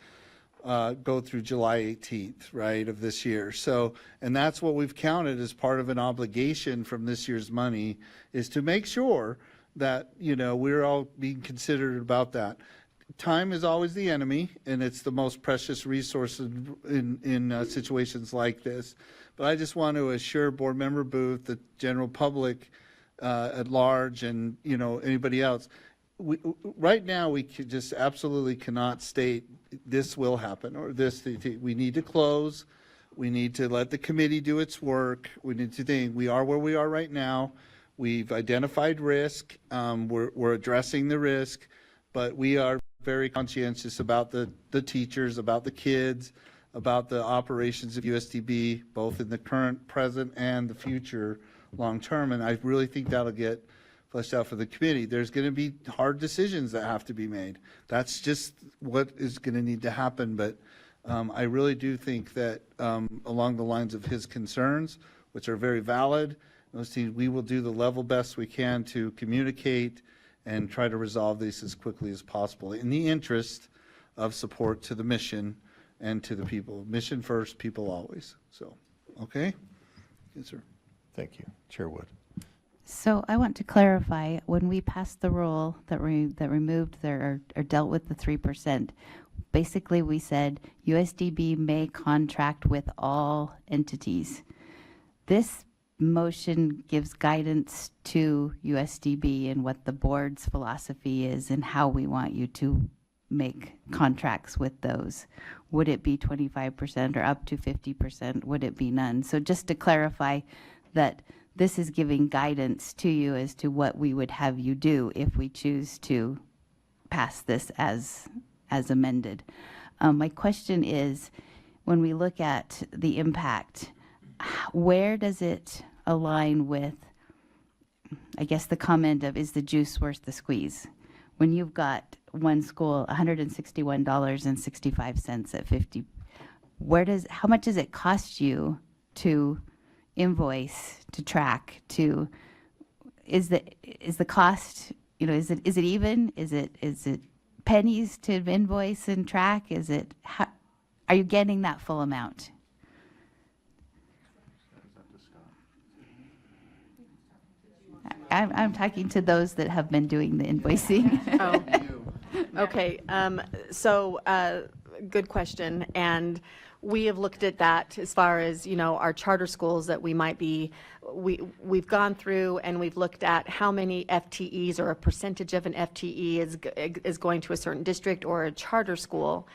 go through July 18th, right, of this year. So, and that's what we've counted as part of an obligation from this year's money, is to make sure that, you know, we're all being considerate about that. Time is always the enemy, and it's the most precious resource in situations like this. But I just want to assure Board Member Booth, the general public at large, and, you know, anybody else, right now we just absolutely cannot state this will happen or this. We need to close. We need to let the committee do its work. We need to think we are where we are right now. We've identified risk. We're addressing the risk, but we are very conscientious about the teachers, about the kids, about the operations of USDB, both in the current, present, and the future long term. And I really think that'll get fleshed out for the committee. There's going to be hard decisions that have to be made. That's just what is going to need to happen. But I really do think that along the lines of his concerns, which are very valid, we will do the level best we can to communicate and try to resolve these as quickly as possible in the interest of support to the mission and to the people. Mission first, people always. So, okay? Yes, sir. Thank you. Chair Wood. So I want to clarify, when we passed the rule that removed or dealt with the 3%, basically we said USDB may contract with all entities. This motion gives guidance to USDB and what the board's philosophy is and how we want you to make contracts with those. Would it be 25% or up to 50%? Would it be none? So just to clarify that this is giving guidance to you as to what we would have you do if we choose to pass this as amended. My question is, when we look at the impact, where does it align with, I guess, the comment of, is the juice worth the squeeze? When you've got one school, $161.65 at 50, how much does it cost you to invoice, to track, to, is the cost, you know, is it even? Is it pennies to invoice and track? Are you getting that full amount? I'm talking to those that have been doing the invoicing. Oh, okay. Good question. And we have looked at that as far as, you know, our charter schools that we might be, we've gone through and we've looked at how many FTEs or a percentage of an FTE is going to a certain district or a charter school.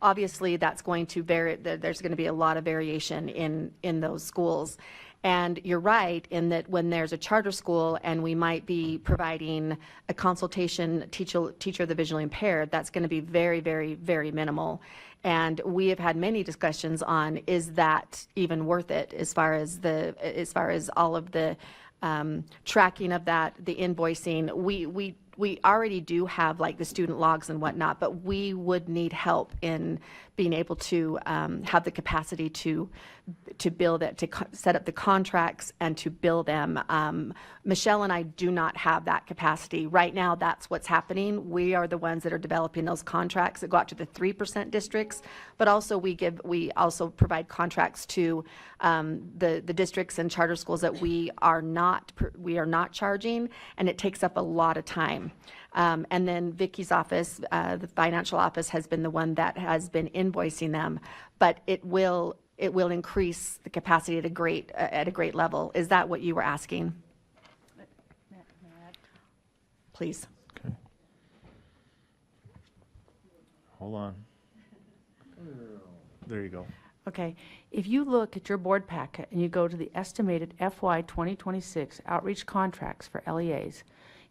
Obviously, that's going to vary. There's going to be a lot of variation in those schools. And you're right in that when there's a charter school and we might be providing a consultation teacher of the visually impaired, that's going to be very, very, very minimal. And we have had many discussions on, is that even worth it as far as all of the tracking of that, the invoicing. We already do have like the student logs and whatnot, but we would need help in being able to have the capacity to build it, to set up the contracts and to bill them. Michelle and I do not have that capacity. Right now, that's what's happening. We are the ones that are developing those contracts that go out to the 3% districts, but also we also provide contracts to the districts and charter schools that we are not charging, and it takes up a lot of time. And then Vicky's office, the financial office, has been the one that has been invoicing them, but it will increase the capacity at a great level. Is that what you were asking? Please. Okay. Hold on. There you go. Okay, if you look at your board packet and you go to the estimated FY 2026 outreach contracts for LEAs,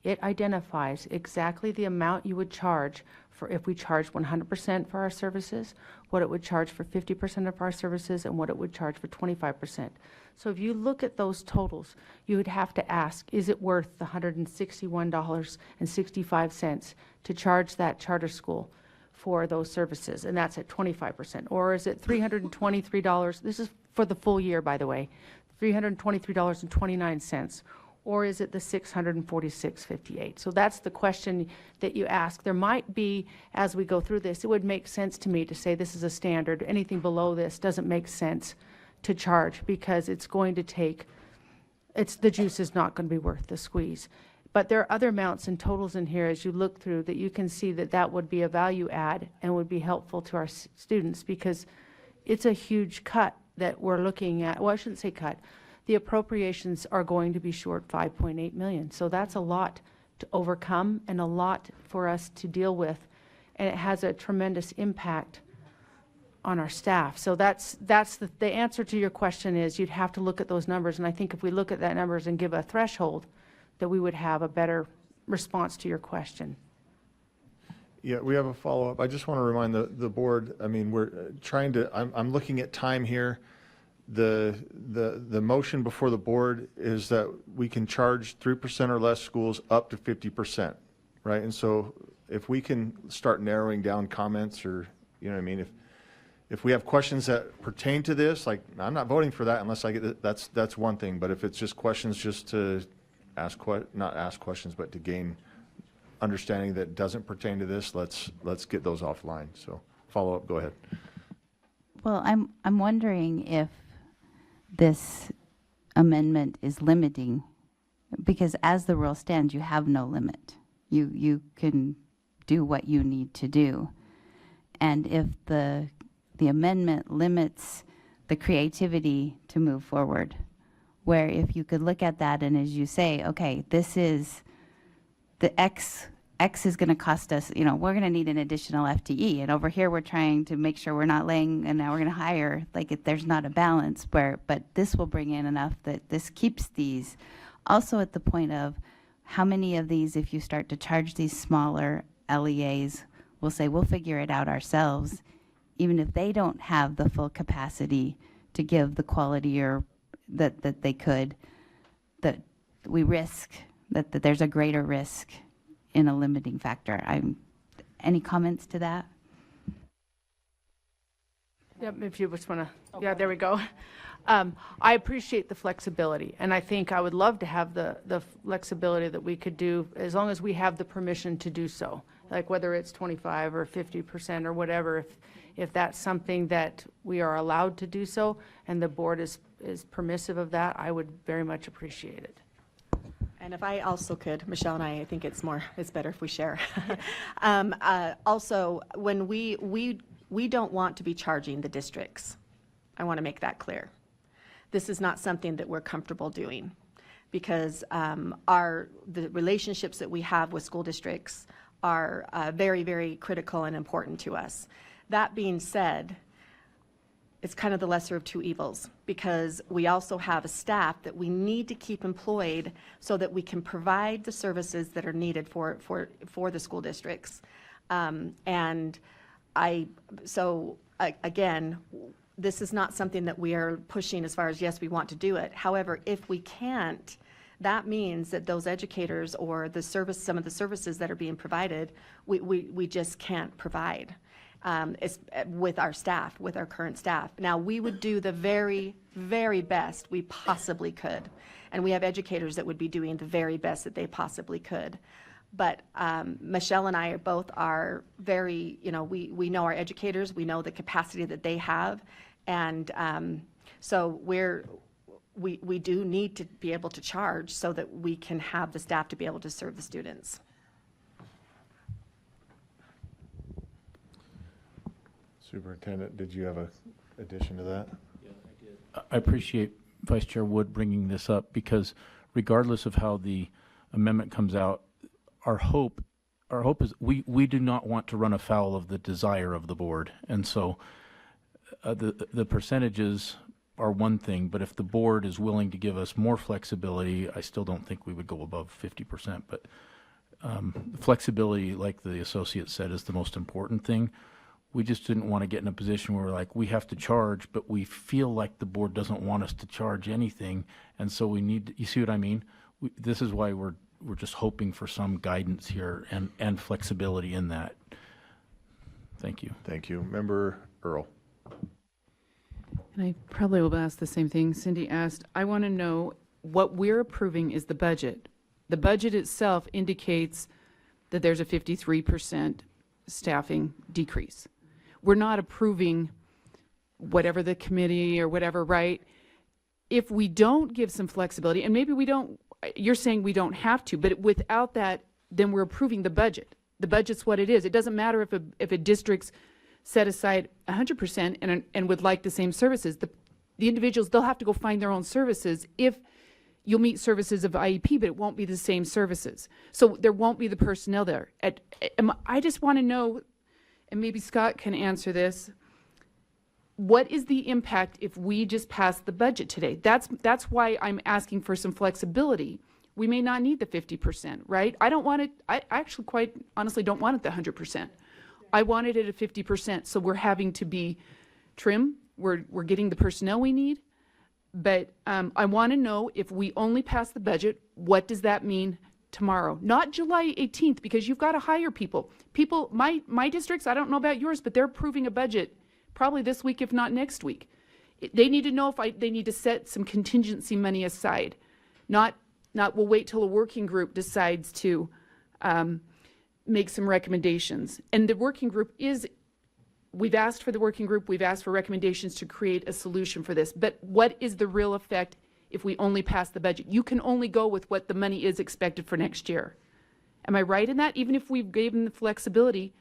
it identifies exactly the amount you would charge for if we charge 100% for our services, what it would charge for 50% of our services, and what it would charge for 25%. So if you look at those totals, you would have to ask, is it worth the $161.65 to charge that charter school for those services? And that's at 25%. Or is it $323? This is for the full year, by the way, $323.29. Or is it the $646.58? So that's the question that you ask. There might be, as we go through this, it would make sense to me to say this is a standard. Anything below this doesn't make sense to charge because it's going to take, the juice is not going to be worth the squeeze. But there are other amounts and totals in here as you look through that you can see that that would be a value add and would be helpful to our students because it's a huge cut that we're looking at. Well, I shouldn't say cut. The appropriations are going to be short 5.8 million. So that's a lot to overcome and a lot for us to deal with. And it has a tremendous impact on our staff. So that's the answer to your question is you'd have to look at those numbers. And I think if we look at that numbers and give a threshold, that we would have a better response to your question. Yeah, we have a follow-up. I just want to remind the board, I mean, we're trying to, I'm looking at time here. The motion before the board is that we can charge 3% or less schools up to 50%, right? And so if we can start narrowing down comments or, you know what I mean, if we have questions that pertain to this, like, I'm not voting for that unless I get it, that's one thing. But if it's just questions just to not ask questions, but to gain understanding that doesn't pertain to this, let's get those offline. So follow up, go ahead. Well, I'm wondering if this amendment is limiting, because as the rule stands, you have no limit. You can do what you need to do. And if the amendment limits the creativity to move forward, where if you could look at that and as you say, okay, this is the X is going to cost us, you know, we're going to need an additional FTE. And over here, we're trying to make sure we're not laying, and now we're going to hire, like if there's not a balance where, but this will bring in enough that this keeps these. Also at the point of how many of these, if you start to charge these smaller LEAs, we'll say, we'll figure it out ourselves, even if they don't have the full capacity to give the quality or that they could, that we risk, that there's a greater risk in a limiting factor. Any comments to that? Yep, if you just want to, yeah, there we go. I appreciate the flexibility, and I think I would love to have the flexibility that we could do as long as we have the permission to do so, like whether it's 25 or 50% or whatever, if that's something that we are allowed to do so and the board is permissive of that, I would very much appreciate it. And if I also could, Michelle and I think it's better if we share. Also, when we don't want to be charging the districts. I want to make that clear. This is not something that we're comfortable doing because the relationships that we have with school districts are very, very critical and important to us. That being said, it's kind of the lesser of two evils because we also have a staff that we need to keep employed so that we can provide the services that are needed for the school districts. Again, this is not something that we are pushing as far as, yes, we want to do it. However, if we can't, that means that those educators or some of the services that are being provided, we just can't provide. With our staff, with our current staff. Now, we would do the very, very best we possibly could. And we have educators that would be doing the very best that they possibly could. But Michelle and I both are very, we know our educators, we know the capacity that they have. And so we do need to be able to charge so that we can have the staff to be able to serve the students. Superintendent, did you have an addition to that? Yeah, I did. I appreciate Vice Chair Wood bringing this up because regardless of how the amendment comes out, our hope is we do not want to run afoul of the desire of the board. And so the percentages are one thing, but if the board is willing to give us more flexibility, I still don't think we would go above 50%. But Flexibility, like the associate said, is the most important thing. We just didn't want to get in a position where we're like, we have to charge, but we feel like the board doesn't want us to charge anything. And so we need, you see what I mean? This is why we're just hoping for some guidance here and flexibility in that. Thank you. Thank you. Member Earl. And I probably will ask the same thing Cindy asked. I want to know what we're approving is the budget. The budget itself indicates that there's a 53% staffing decrease. We're not approving whatever the committee or whatever, right? If we don't give some flexibility, and maybe we don't, you're saying we don't have to, but without that, then we're approving the budget. The budget's what it is. It doesn't matter if a district's set aside 100% and would like the same services. The individuals, they'll have to go find their own services if you'll meet services of IEP, but it won't be the same services. So there won't be the personnel there. I just want to know, and maybe Scott can answer this, what is the impact if we just pass the budget today? That's why I'm asking for some flexibility. We may not need the 50%, right? I don't want it, I actually quite honestly don't want it the 100%. I wanted it at 50%, so we're having to be trim. We're getting the personnel we need. But I want to know, if we only pass the budget, what does that mean tomorrow? Not July 18th, because you've got to hire people. People, my districts, I don't know about yours, but they're approving a budget probably this week, if not next week. They need to know if they need to set some contingency money aside. Not we'll wait till a working group decides to make some recommendations. And the working group is, we've asked for the working group, we've asked for recommendations to create a solution for this. But what is the real effect if we only pass the budget? You can only go with what the money is expected for next year. Am I right in that? Even if we've given the flexibility,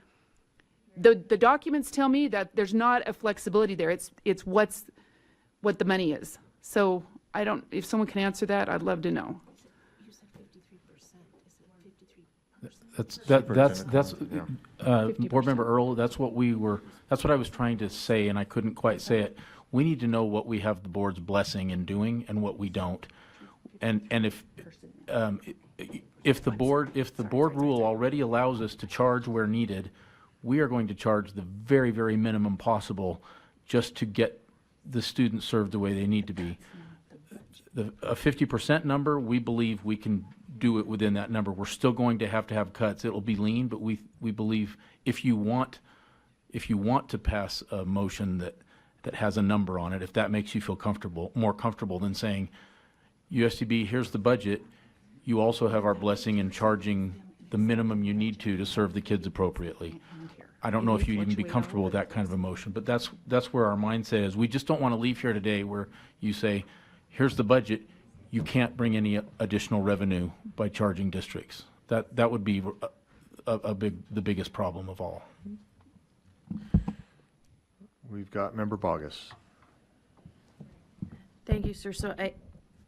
the documents tell me that there's not a flexibility there. It's what the money is. So if someone can answer that, I'd love to know. That's Board Member Earl, that's what I was trying to say, and I couldn't quite say it. We need to know what we have the board's blessing in doing and what we don't. And if the board rule already allows us to charge where needed, we are going to charge the very, very minimum possible just to get the students served the way they need to be. A 50% number, we believe we can do it within that number. We're still going to have cuts. It'll be lean, but we believe if you want to pass a motion that has a number on it, if that makes you feel more comfortable than saying, USDB, here's the budget, you also have our blessing in charging the minimum you need to serve the kids appropriately. I don't know if you'd even be comfortable with that kind of a motion, but that's where our mindset is. We just don't want to leave here today where you say, here's the budget, you can't bring any additional revenue by charging districts. That would be the biggest problem of all. We've got Member Bogus. Thank you, sir. So I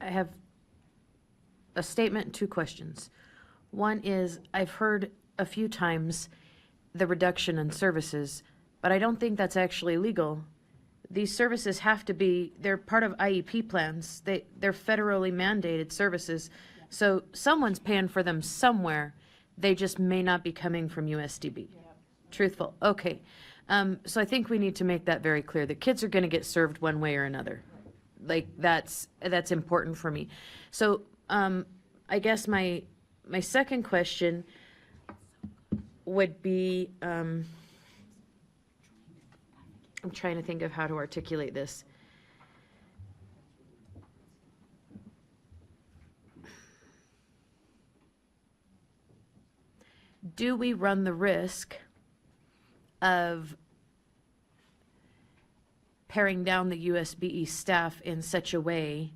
have a statement and two questions. One is, I've heard a few times the reduction in services, but I don't think that's actually legal. These services have to be, they're part of IEP plans. They're federally mandated services. So someone's paying for them somewhere. They just may not be coming from USDB. Truthful. Okay. So I think we need to make that very clear. The kids are going to get served one way or another. Like that's important for me. So I guess my second question would be, I'm trying to think of how to articulate this. Do we run the risk of paring down the USBE staff in such a way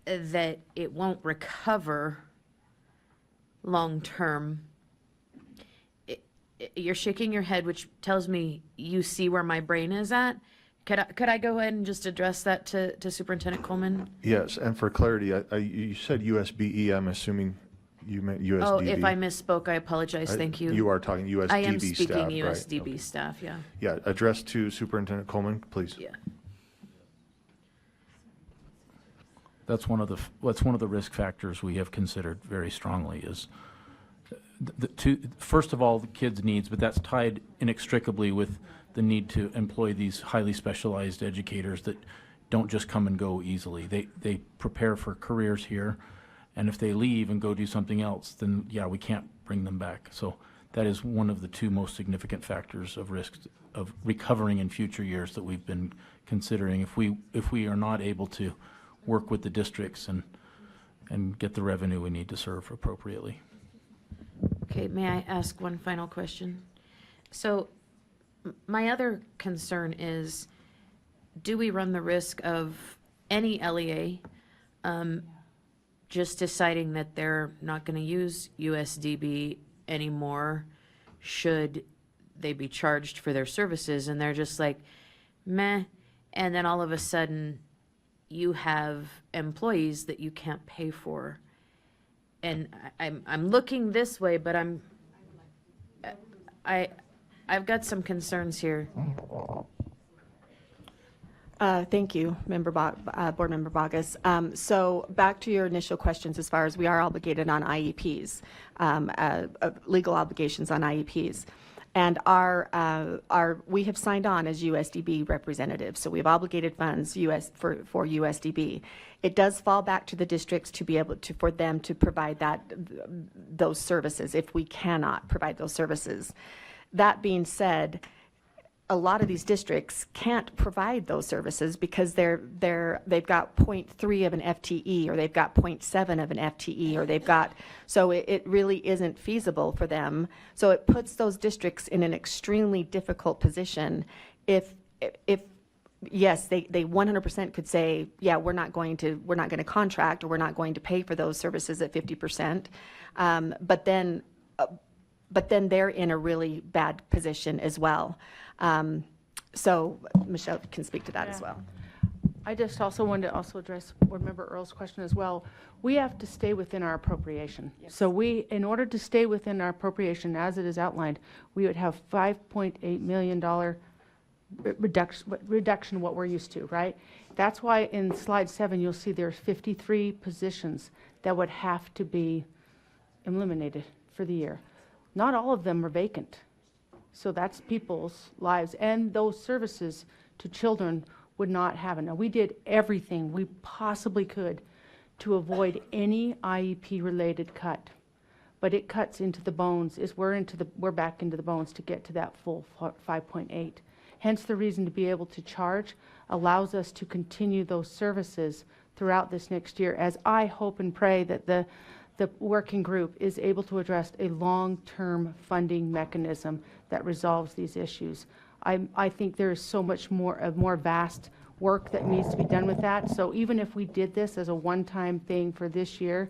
that it won't recover long-term? You're shaking your head, which tells me you see where my brain is at. Could I go ahead and just address that to Superintendent Coleman? Yes, and for clarity, you said USBE, I'm assuming you meant USDB. Oh, if I misspoke, I apologize. Thank you. You are talking USDB staff, I am speaking right? USDB Okay. staff, yeah. Yeah, address to Superintendent Coleman, please. Yeah. That's one of the risk factors we have considered very strongly is first of all, the kids' needs, but that's tied inextricably with the need to employ these highly specialized educators that don't just come and go easily. They prepare for careers here, and if they leave and go do something else, then yeah, we can't bring them back. So that is one of the two most significant factors of risk of recovering in future years that we've been considering if we are not able to work with the districts and get the revenue we need to serve appropriately. Okay, may I ask one final question? So my other concern is, do we run the risk of any LEA just deciding that they're not going to use USDB anymore should they be charged for their services, and they're just like, meh, and then all of a sudden you have employees that you can't pay for? And I'm looking this way, but I've got some concerns here. Thank you, Board Member Bogus. So back to your initial questions, as far as we are obligated on IEPs, legal obligations on IEPs. And we have signed on as USDB representatives, so we've obligated funds for USDB. It does fall back to the districts to be able to, for them to provide those services if we cannot provide those services. That being said, a lot of these districts can't provide those services because they've got 0.3 of an FTE, or they've got 0.7 of an FTE, or they've got, so it really isn't feasible for them. So it puts those districts in an extremely difficult position. If yes, they 100% could say, yeah, we're not going to contract, or we're not going to pay for those services at 50%. But then they're in a really bad position as well. So Michelle can speak to that as well. I just also wanted to also address Board Member Earl's question as well. We have to stay within our appropriation. Yes. So in order to stay within our appropriation as it is outlined, we would have $5.8 million reduction what we're used to, right? That's why in slide 7 you'll see there's 53 positions that would have to be eliminated for the year. Not all of them are vacant. So that's people's lives, and those services to children would not have it. Now, we did everything we possibly could to avoid any IEP-related cut, but it cuts into the bones. We're back into the bones to get to that full 5.8. Hence, the reason to be able to charge allows us to continue those services throughout this next year, as I hope and pray that the working group is able to address a long-term funding mechanism that resolves these issues. I think there is so much more vast work that needs to be done with that. So even if we did this as a one-time thing for this year,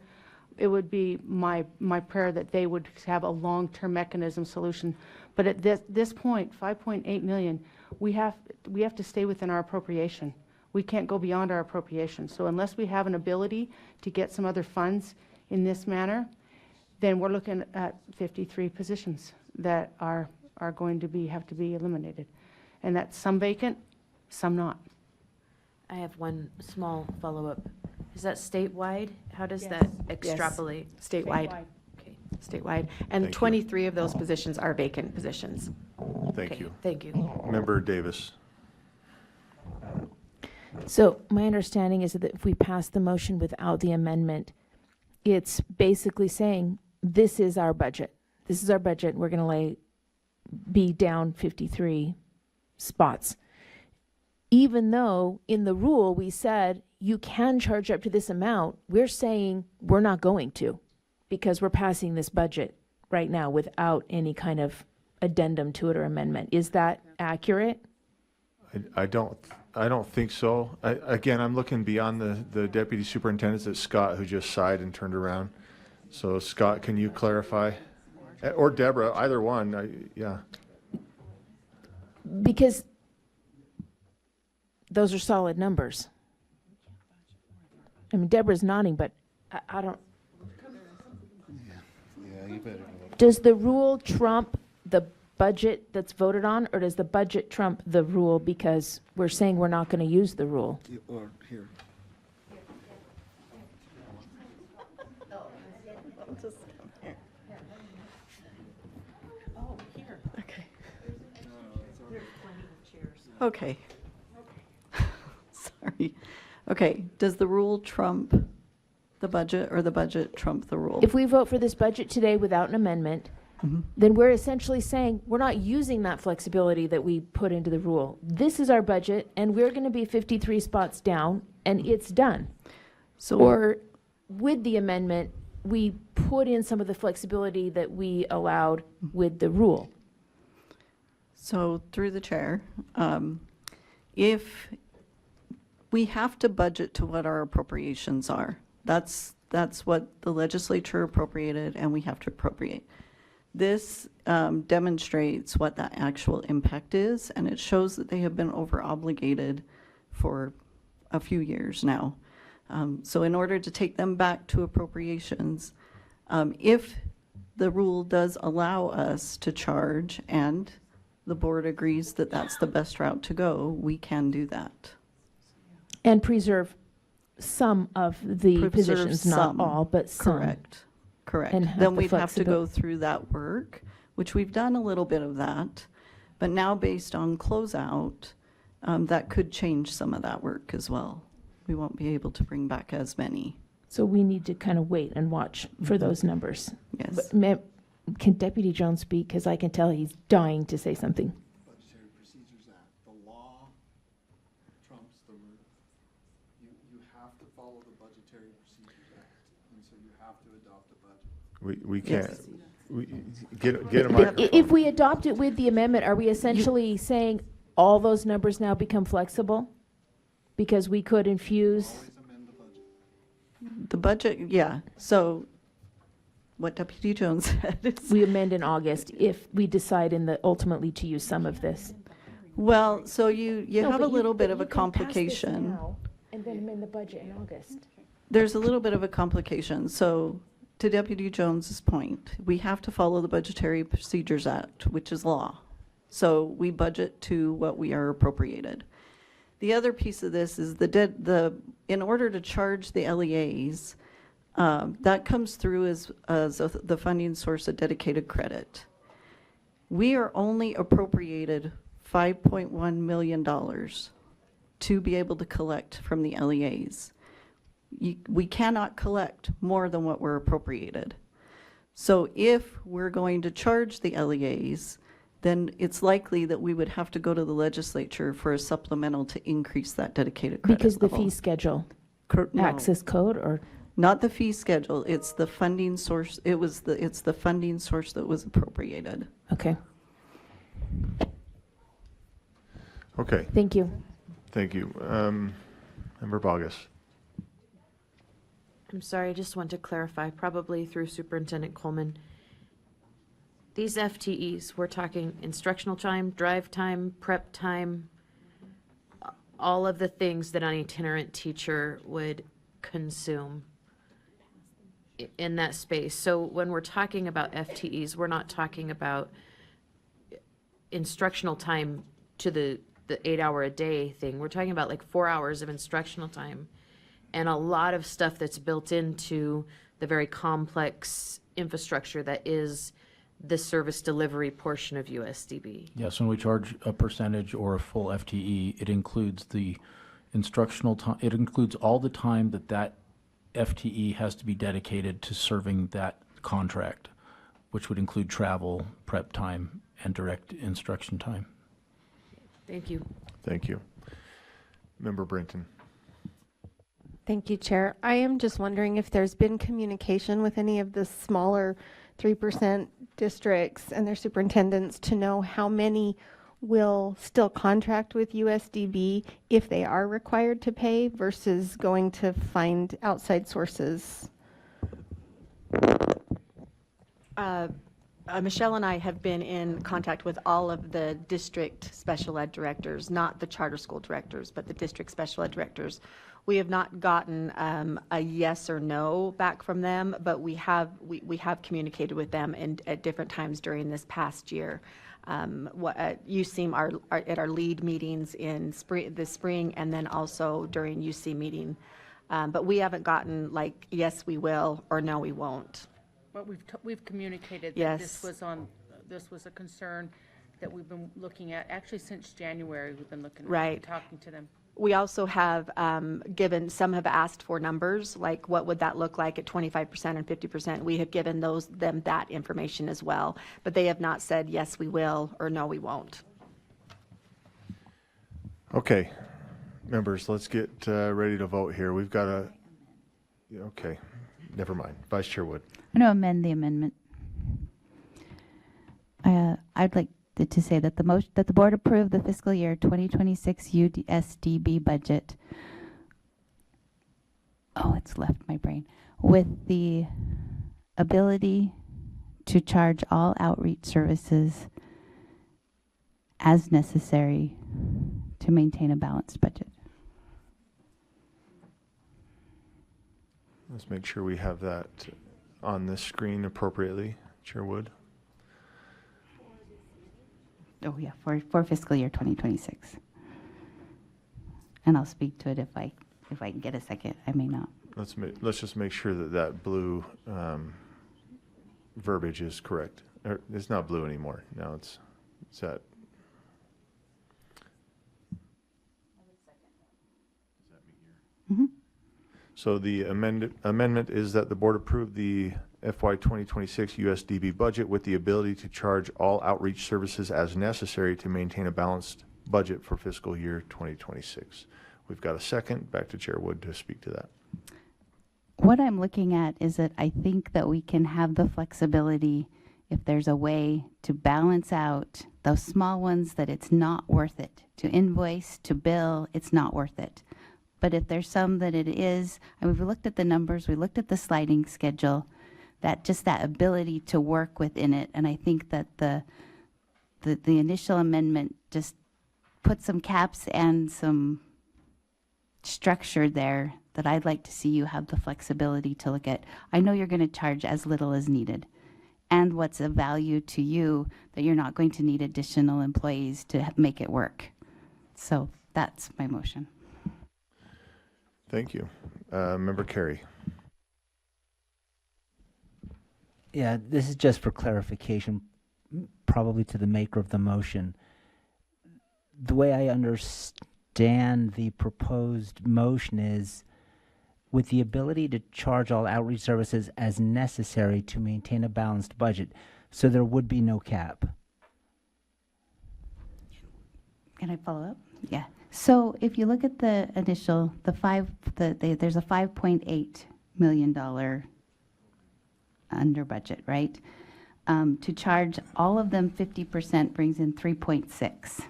it would be my prayer that they would have a long-term mechanism solution. But at this point, 5.8 million, we have to stay within our appropriation. We can't go beyond our appropriation. So unless we have an ability to get some other funds in this manner, then we're looking at 53 positions that are going to have to be eliminated. And that's some vacant, some not. I have one small follow-up. Is that statewide? How does that extrapolate? Yes. Statewide. Okay. Statewide. And Thank you. 23 of those positions are vacant positions. Thank Okay, you. thank you. Member Davis. So my understanding is that if we pass the motion without the amendment, it's basically saying, this is our budget. This is our budget. We're going to be down 53 spots. Even though in the rule we said you can charge up to this amount, we're saying we're not going to, because we're passing this budget right now without any kind of addendum to it or amendment. Is that accurate? I don't think so. Again, I'm looking beyond the deputy superintendents at Scott, who just sighed and turned around. So Scott, can you clarify? Or Deborah, either one, yeah. Because those are solid numbers. I mean, Deborah's nodding, but I don't. Yeah, you better. Does the rule trump the budget that's voted on, or does the budget trump the rule because we're saying we're not going to use the rule? Or here. Okay. Sorry. Okay, does the rule trump the budget or the budget trump the rule? If we vote for this budget today without an amendment, then we're essentially saying we're not using that flexibility that we put into the rule. This is our budget, and we're going to be 53 spots down, and it's done. So, Or with the amendment, we put in some of the flexibility that we allowed with the rule. so through the chair, if we have to budget to what our appropriations are, that's what the legislature appropriated, and we have to appropriate. This demonstrates what that actual impact is, and it shows that they have been over-obligated for a few years now. So in order to take them back to appropriations, if the rule does allow us to charge and the board agrees that that's the best route to go, we can do that. And preserve some of the Preserve positions, not some. all, but some. Correct, correct. And have Then the we'd have to go flexibil- through that work, which we've done a little bit of that. But now based on closeout, that could change some of that work as well. We won't be able to bring back as many. So we need to kind of wait and watch for those numbers. Yes. But can Deputy Jones speak? Because I can tell he's dying to say something. Budgetary Procedures Act, the law trumps the rule. You have to follow the Budgetary Procedures Act, and so you have to adopt a budget. We can't, Yes. get a microphone. If we adopt it with the amendment, are we essentially saying all those numbers now become flexible? Because we could infuse, Always amend the budget. The budget, yeah. So what Deputy Jones said is, we amend in August if we decide ultimately to use some of this. well, so you No, have but a little bit of a but you can pass this complication. now And then amend the budget in August. There's a little bit of a complication. So to Deputy Jones's point, we have to follow the Budgetary Procedures Act, which is law. So we budget to what we are appropriated. The other piece of this is in order to charge the LEAs, that comes through as the funding source of dedicated credit. We are only appropriated $5.1 million to be able to collect from the LEAs. We cannot collect more than what we're appropriated. So if we're going to charge the LEAs, then it's likely that we would have to go to the legislature for a supplemental to increase that dedicated credit Because the level. fee schedule, No, access code, or, not the fee schedule, it's the funding source, it's the funding source that was appropriated. okay, Okay, thank you. thank you. Member Bogus. I'm sorry, I just want to clarify, probably through Superintendent Coleman. These FTEs, we're talking instructional time, drive time, prep time, all of the things that an itinerant teacher would consume in that space. So when we're talking about FTEs, we're not talking about instructional time to the 8-hour-a-day thing. We're talking about like 4 hours of instructional time and a lot of stuff that's built into the very complex infrastructure that is the service delivery portion of USDB. Yes, when we charge a percentage or a full FTE, it includes the instructional time, it includes all the time that FTE has to be dedicated to serving that contract, which would include travel, prep time, and direct instruction time. Thank you. Thank you. Member Brinton. Thank you, Chair. I am just wondering if there's been communication with any of the smaller 3% districts and their superintendents to know how many will still contract with USDB if they are required to pay versus going to find outside sources. Michelle and I have been in contact with all of the district special ed directors, not the charter school directors, but the district special ed directors. We have not gotten a yes or no back from them, but we have communicated with them at different times during this past year. You seem at our lead meetings in this spring, and then also during UC meeting. But we haven't gotten like, yes, we will, or no, we won't. But we've communicated that Yes. this was a concern that we've been looking at, actually since January, we've been looking at, Right. talking to them. We also have given, some have asked for numbers, like what would that look like at 25% and 50%? We have given them that information as well, but they have not said, yes, we will, or no, we won't. Okay, members, let's get ready to vote here. We've got a, okay, never mind. Vice Chair Wood. I'm going to amend the amendment. I'd like to say that that the board approve the fiscal year 2026 USDB budget. Oh, it's left my brain. With the ability to charge all outreach services as necessary to maintain a balanced budget. Let's make sure we have that on the screen appropriately. Chair Wood. Oh, yeah, for fiscal year 2026. And I'll speak to it if I can get a second. I may not. Let's just make sure that that blue verbiage is correct. It's not blue anymore. Now it's that. Mm-hmm. So the amendment is that the board approve the FY 2026 USDB budget with the ability to charge all outreach services as necessary to maintain a balanced budget for fiscal year 2026. We've got a second. Back to Chair Wood to speak to that. What I'm looking at is that I think that we can have the flexibility if there's a way to balance out those small ones that it's not worth it. To invoice, to bill, it's not worth it. But if there's some that it is, and we've looked at the numbers, we looked at the sliding schedule, that just that ability to work within it. And I think that the initial amendment just put some caps and some structure there that I'd like to see you have the flexibility to look at. I know you're going to charge as little as needed, and what's of value to you that you're not going to need additional employees to make it work. So that's my motion. Thank you. Member Carey. Yeah, this is just for clarification, probably to the maker of the motion. The way I understand the proposed motion is with the ability to charge all outreach services as necessary to maintain a balanced budget. So there would be no cap. Can I follow up? Yeah. So if you look at the initial, there's a $5.8 million under budget, right? To charge all of them 50% brings in 3.6.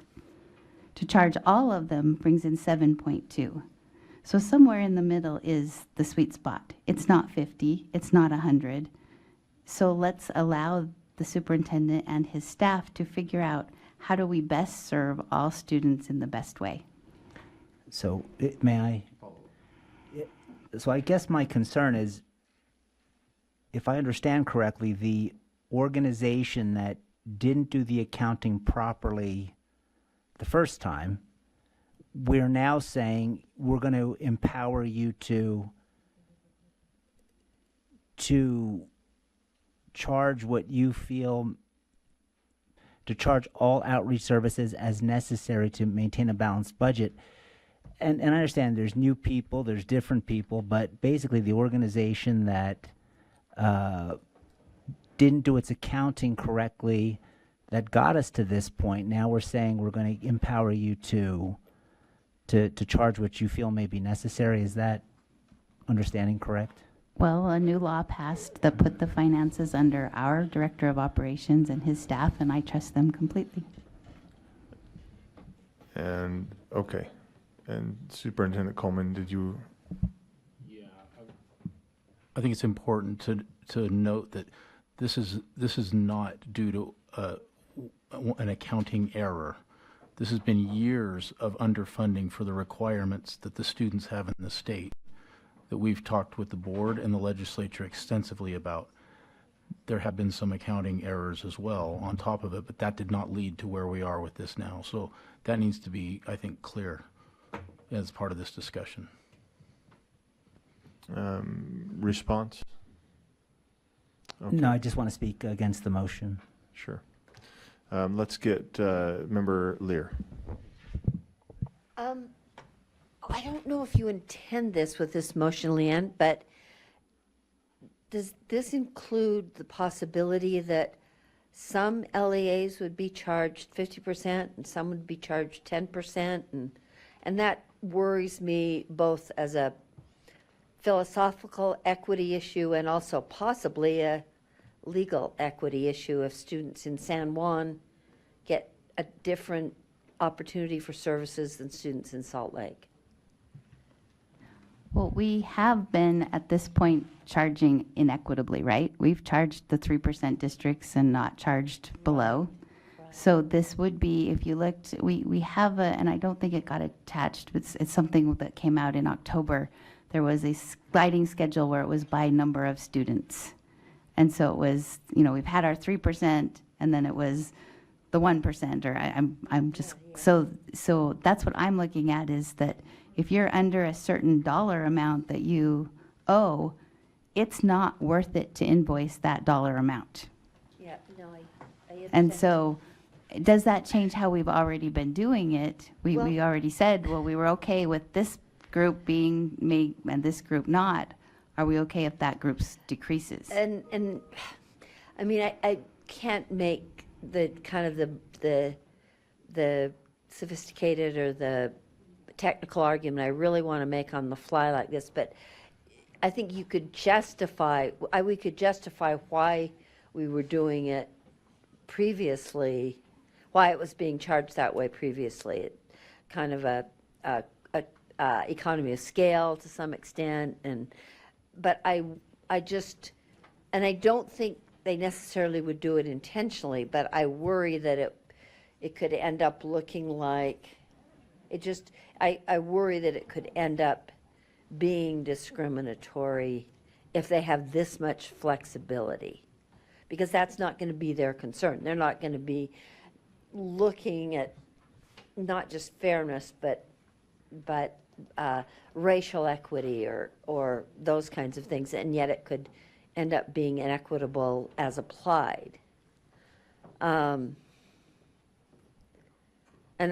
To charge all of them brings in 7.2. So somewhere in the middle is the sweet spot. It's not 50, it's not 100. So let's allow the superintendent and his staff to figure out how do we best serve all students in the best way. So may I? So I guess my concern is, if I understand correctly, the organization that didn't do the accounting properly the first time, we're now saying we're going to empower you to charge what you feel, to charge all outreach services as necessary to maintain a balanced budget. And I understand there's new people, there's different people, but basically the organization that didn't do its accounting correctly that got us to this point, now we're saying we're going to empower you to charge what you feel may be necessary. Is that understanding correct? Well, a new law passed that put the finances under our Director of Operations and his staff, and I trust them completely. And, okay. And Superintendent Coleman, did you? Yeah, I think it's important to note that this is not due to an accounting error. This has been years of underfunding for the requirements that the students have in the state that we've talked with the board and the legislature extensively about. There have been some accounting errors as well on top of it, but that did not lead to where we are with this now. So that needs to be, I think, clear as part of this discussion. Response? Okay. No, I just want to speak against the motion. Sure. Let's get Member Lear. I don't know if you intend this with this motion, Leanne, but does this include the possibility that some LEAs would be charged 50% and some would be charged 10%? And that worries me both as a philosophical equity issue and also possibly a legal equity issue if students in San Juan get a different opportunity for services than students in Salt Lake. Well, we have been at this point charging inequitably, right? We've charged the 3% districts and not charged below. So this would be, if you looked, we have and I don't think it got attached, but it's something that came out in October. There was a sliding schedule where it was by number of students. And so it was, we've had our 3% and then it was the 1%, or I'm just, so that's what I'm looking at, is that if you're under a certain dollar amount that you owe, it's not worth it to invoice that dollar amount. Yeah, no, I And understand. so, does that change how we've already been doing it? We Well- already said, well, we were okay with this group being made and this group not. Are we okay if that group decreases? And I mean, I can't make the kind of the sophisticated or the technical argument I really want to make on the fly like this, but I think you could justify, we could justify why we were doing it previously, why it was being charged that way previously. It kind of a economy of scale to some extent, but I don't think they necessarily would do it intentionally, but I worry that it could end up looking like, I worry that it could end up being discriminatory if they have this much flexibility, because that's not going to be their concern. They're not going to be looking at not just fairness, but racial equity or those kinds of things, and yet it could end up being inequitable as applied. And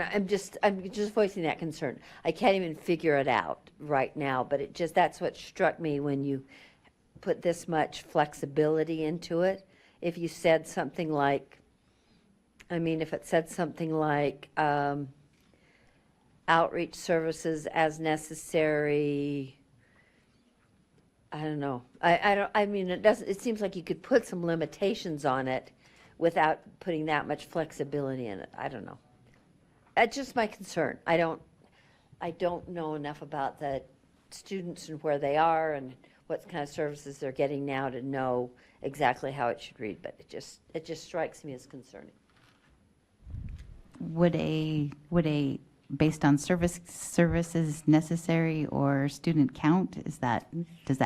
I'm just voicing that concern. I can't even figure it out right now, but that's what struck me when you put this much flexibility into it. If you said something like, if it said something like outreach services as necessary, I don't know. It seems like you could put some limitations on it without putting that much flexibility in it. I don't know. That's just my concern. I don't know enough about the students and where they are and what kind of services they're getting now to know exactly how it should read, but it just strikes me as concerning. Would a based on services necessary or student count, does that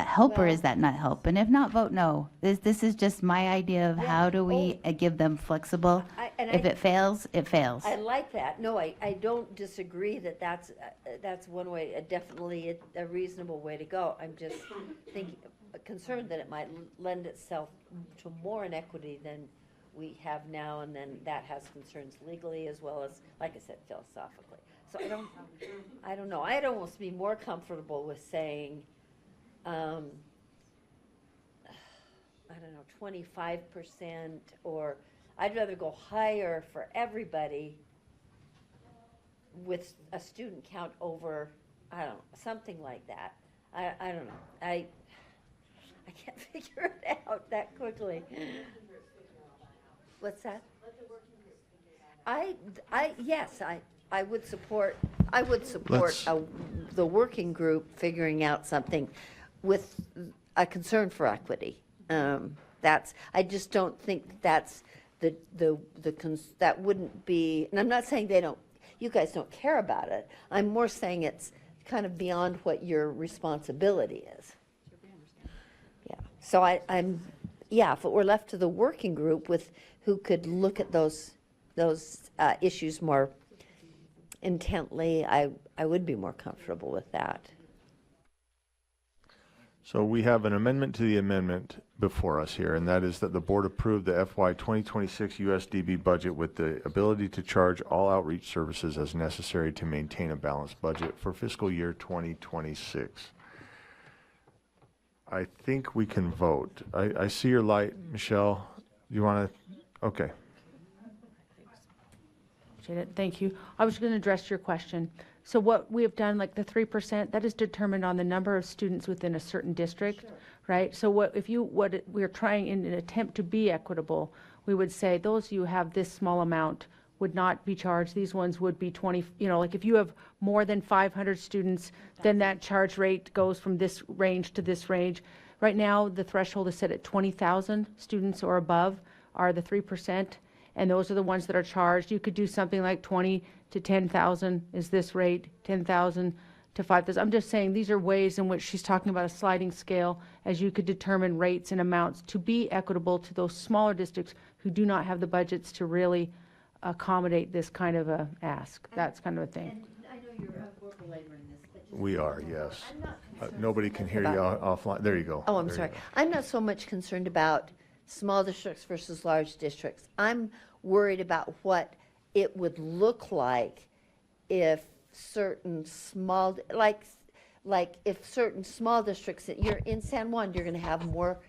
help or is that not help? And if not, vote no. This is just my idea of how do we give them flexible. If it fails, it fails. I like that. No, I don't disagree that's one way, definitely a reasonable way to go. I'm just concerned that it might lend itself to more inequity than we have now, and then that has concerns legally as well as, like I said, philosophically. So I don't know. I'd almost be more comfortable with saying, 25%, or I'd rather go higher for everybody with a student count over, something like that. I don't know. I can't figure it out that quickly. What's that? Yes, I would support the working group figuring out something with a concern for equity. I just don't think that's that wouldn't be, and I'm not saying you guys don't care about it. I'm more saying it's kind of beyond what your responsibility is. Yeah. So if it were left to the working group who could look at those issues more intently, I would be more comfortable with that. So we have an amendment to the amendment before us here, and that is that the board approve the FY 2026 USDB budget with the ability to charge all outreach services as necessary to maintain a balanced budget for fiscal year 2026. I think we can vote. I see your light, Michelle. You want to, okay. Appreciate it. Thank you. I was going to address your question. So what we have done, like the 3%, that is determined on the number of students within a certain district, right? So we're trying in an attempt to be equitable, we would say those of you who have this small amount would not be charged. These ones would be 20, like if you have more than 500 students, then that charge rate goes from this range to this range. Right now, the threshold is set at 20,000 students or above are the 3%, and those are the ones that are charged. You could do something like 20 to 10,000 is this rate, 10,000 to 5,000. I'm just saying these are ways in which she's talking about a sliding scale as you could determine rates and amounts to be equitable to those smaller districts who do not have the budgets to really accommodate this kind of a ask. That's kind of a thing. I know we're belaboring this, but just. We are, yes. Nobody can hear you offline. There you go. Oh, I'm There you sorry. go. I'm not so much concerned about small districts versus large districts. I'm worried about what it would look like if certain small, like if certain small districts, that you're in San Juan, you're going to have more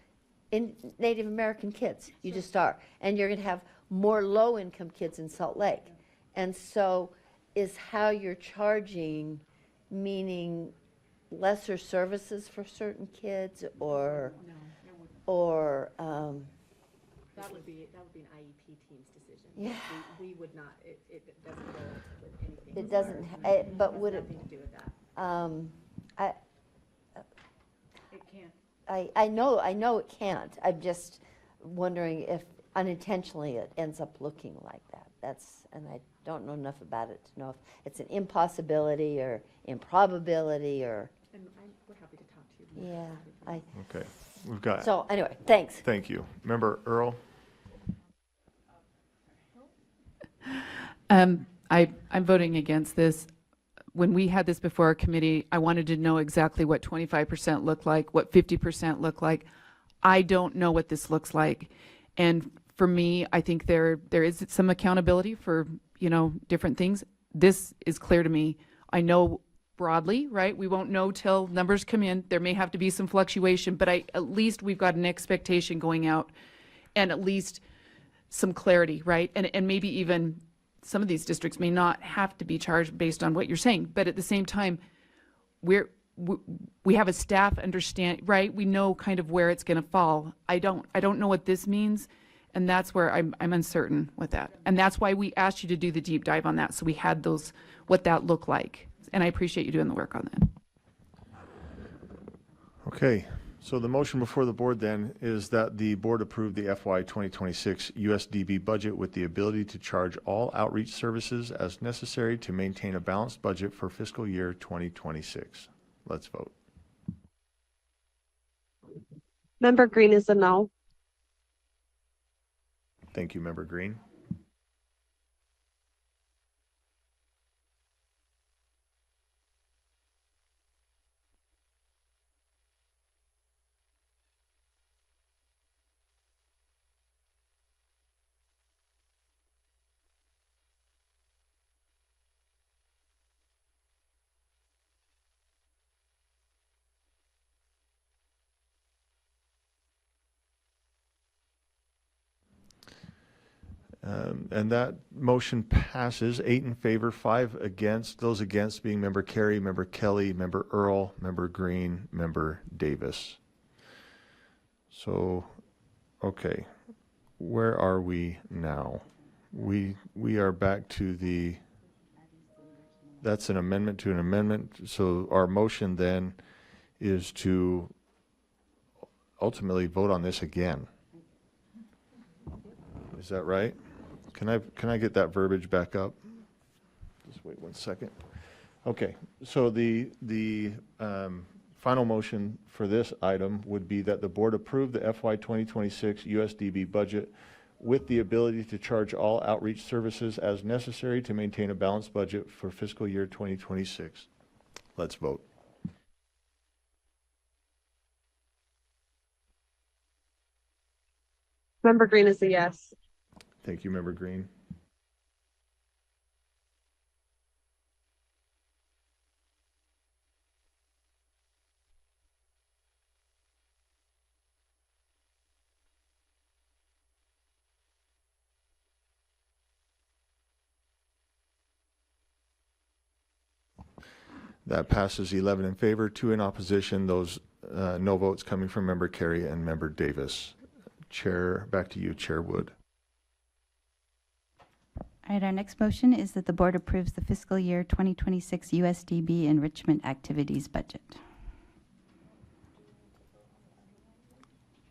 Native American kids. You just are. And you're going to have more low-income kids in Salt Lake. And so is how you're charging, meaning lesser services for certain kids or, That would be an IEP team's decision. Yeah. We would not, it doesn't go with anything. it doesn't, but would it, Nothing to do with that. It can't. I know it can't. I'm just wondering if unintentionally it ends up looking like that. And I don't know enough about it to know if it's an impossibility or improbability or, And we're happy to talk to you. yeah. Okay, we've got, So anyway, thanks. thank you. Member Earl? I'm voting against this. When we had this before our committee, I wanted to know exactly what 25% looked like, what 50% looked like. I don't know what this looks like. And for me, I think there is some accountability for, different things. This is clear to me. I know broadly, right? We won't know till numbers come in. There may have to be some fluctuation, but at least we've got an expectation going out and at least some clarity, right? And maybe even some of these districts may not have to be charged based on what you're saying, but at the same time, we have a staff understand, right? We know kind of where it's going to fall. I don't know what this means, and that's where I'm uncertain with that. And that's why we asked you to do the deep dive on that, so we had what that looked like. And I appreciate you doing the work on that. Okay, so the motion before the board then is that the board approve the FY 2026 USDB budget with the ability to charge all outreach services as necessary to maintain a balanced budget for fiscal year 2026. Let's vote. Member Green is a no. Thank you, Member Green. And that motion passes 8 in favor, 5 against. Those against being Member Carey, Member Kelly, Member Earl, Member Green, Member Davis. So, okay, where are we now? We are back to that's an amendment to an amendment. So our motion then is to ultimately vote on this again. Is that right? Can I get that verbiage back up? Just wait 1 second. Okay, so the final motion for this item would be that the board approve the FY 2026 USDB budget with the ability to charge all outreach services as necessary to maintain a balanced budget for fiscal year 2026. Let's vote. Member Green is a yes. Thank you, Member Green. That passes 11 in favor, 2 in opposition. Those no votes coming from Member Carey and Member Davis. Chair, back to you, Chair Wood. All right, our next motion is that the board approves the fiscal year 2026 USDB enrichment activities budget.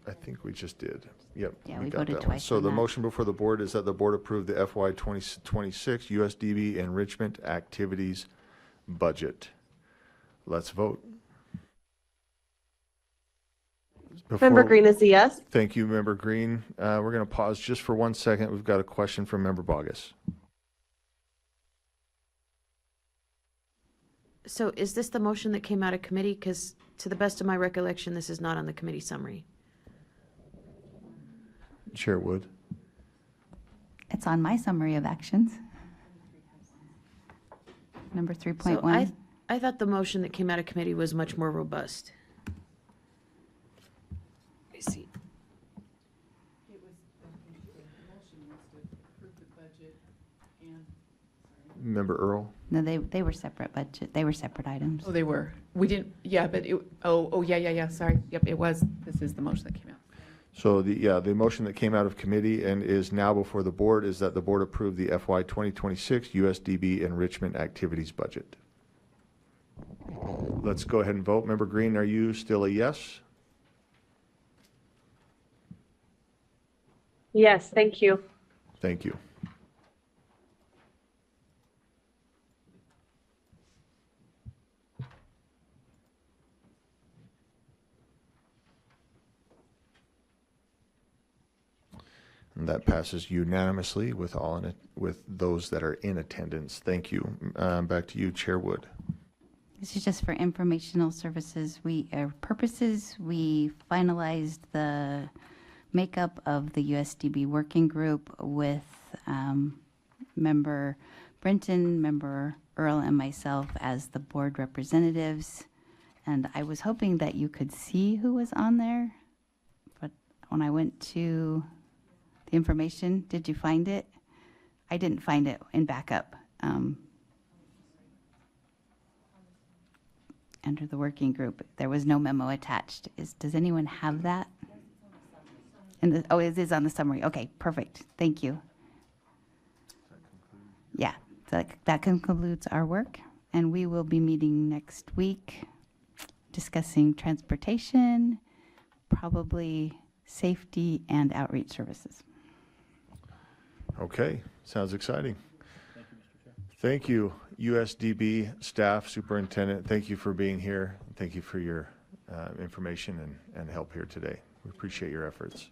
I think we just did. Yep. Yeah, we got voted that one. twice So on the that. motion before the board is that the board approve the FY 2026 USDB enrichment activities budget. Let's vote. Member Green is a yes. Thank you, Member Green. We're going to pause just for 1 second. We've got a question from Member Bogus. So is this the motion that came out of committee? Because to the best of my recollection, this is not on the committee summary. Chair Wood. It's on my summary of actions. Number So 3.1. I thought the motion that came out of committee was much more robust. I see. Member Earl. No, they were separate budget. They were separate items. Oh, they were. We didn't, yeah, but yeah, sorry. Yep, it was. This is the motion that came out. So the motion that came out of committee and is now before the board is that the board approve the FY 2026 USDB enrichment activities budget. Let's go ahead and vote. Member Green, are you still a yes? Yes, thank you. Thank you. And that passes unanimously with with those that are in attendance. Thank you. Back to you, Chair Wood. This is just for informational services. Purposes. We finalized the makeup of the USDB working group with Member Brenton, Member Earl, and myself as the board representatives. And I was hoping that you could see who was on there, but when I went to the information, did you find it? I didn't find it in backup. Under the working group, there was no memo attached. Does anyone have that? Oh, it is on the summary. Okay, perfect. Thank you. Yeah, that concludes our work, and we will be meeting next week, discussing transportation, probably safety and outreach services. Okay, sounds exciting. Thank you, USDB staff, superintendent. Thank you for being here. Thank you for your information and help here today. We appreciate your efforts.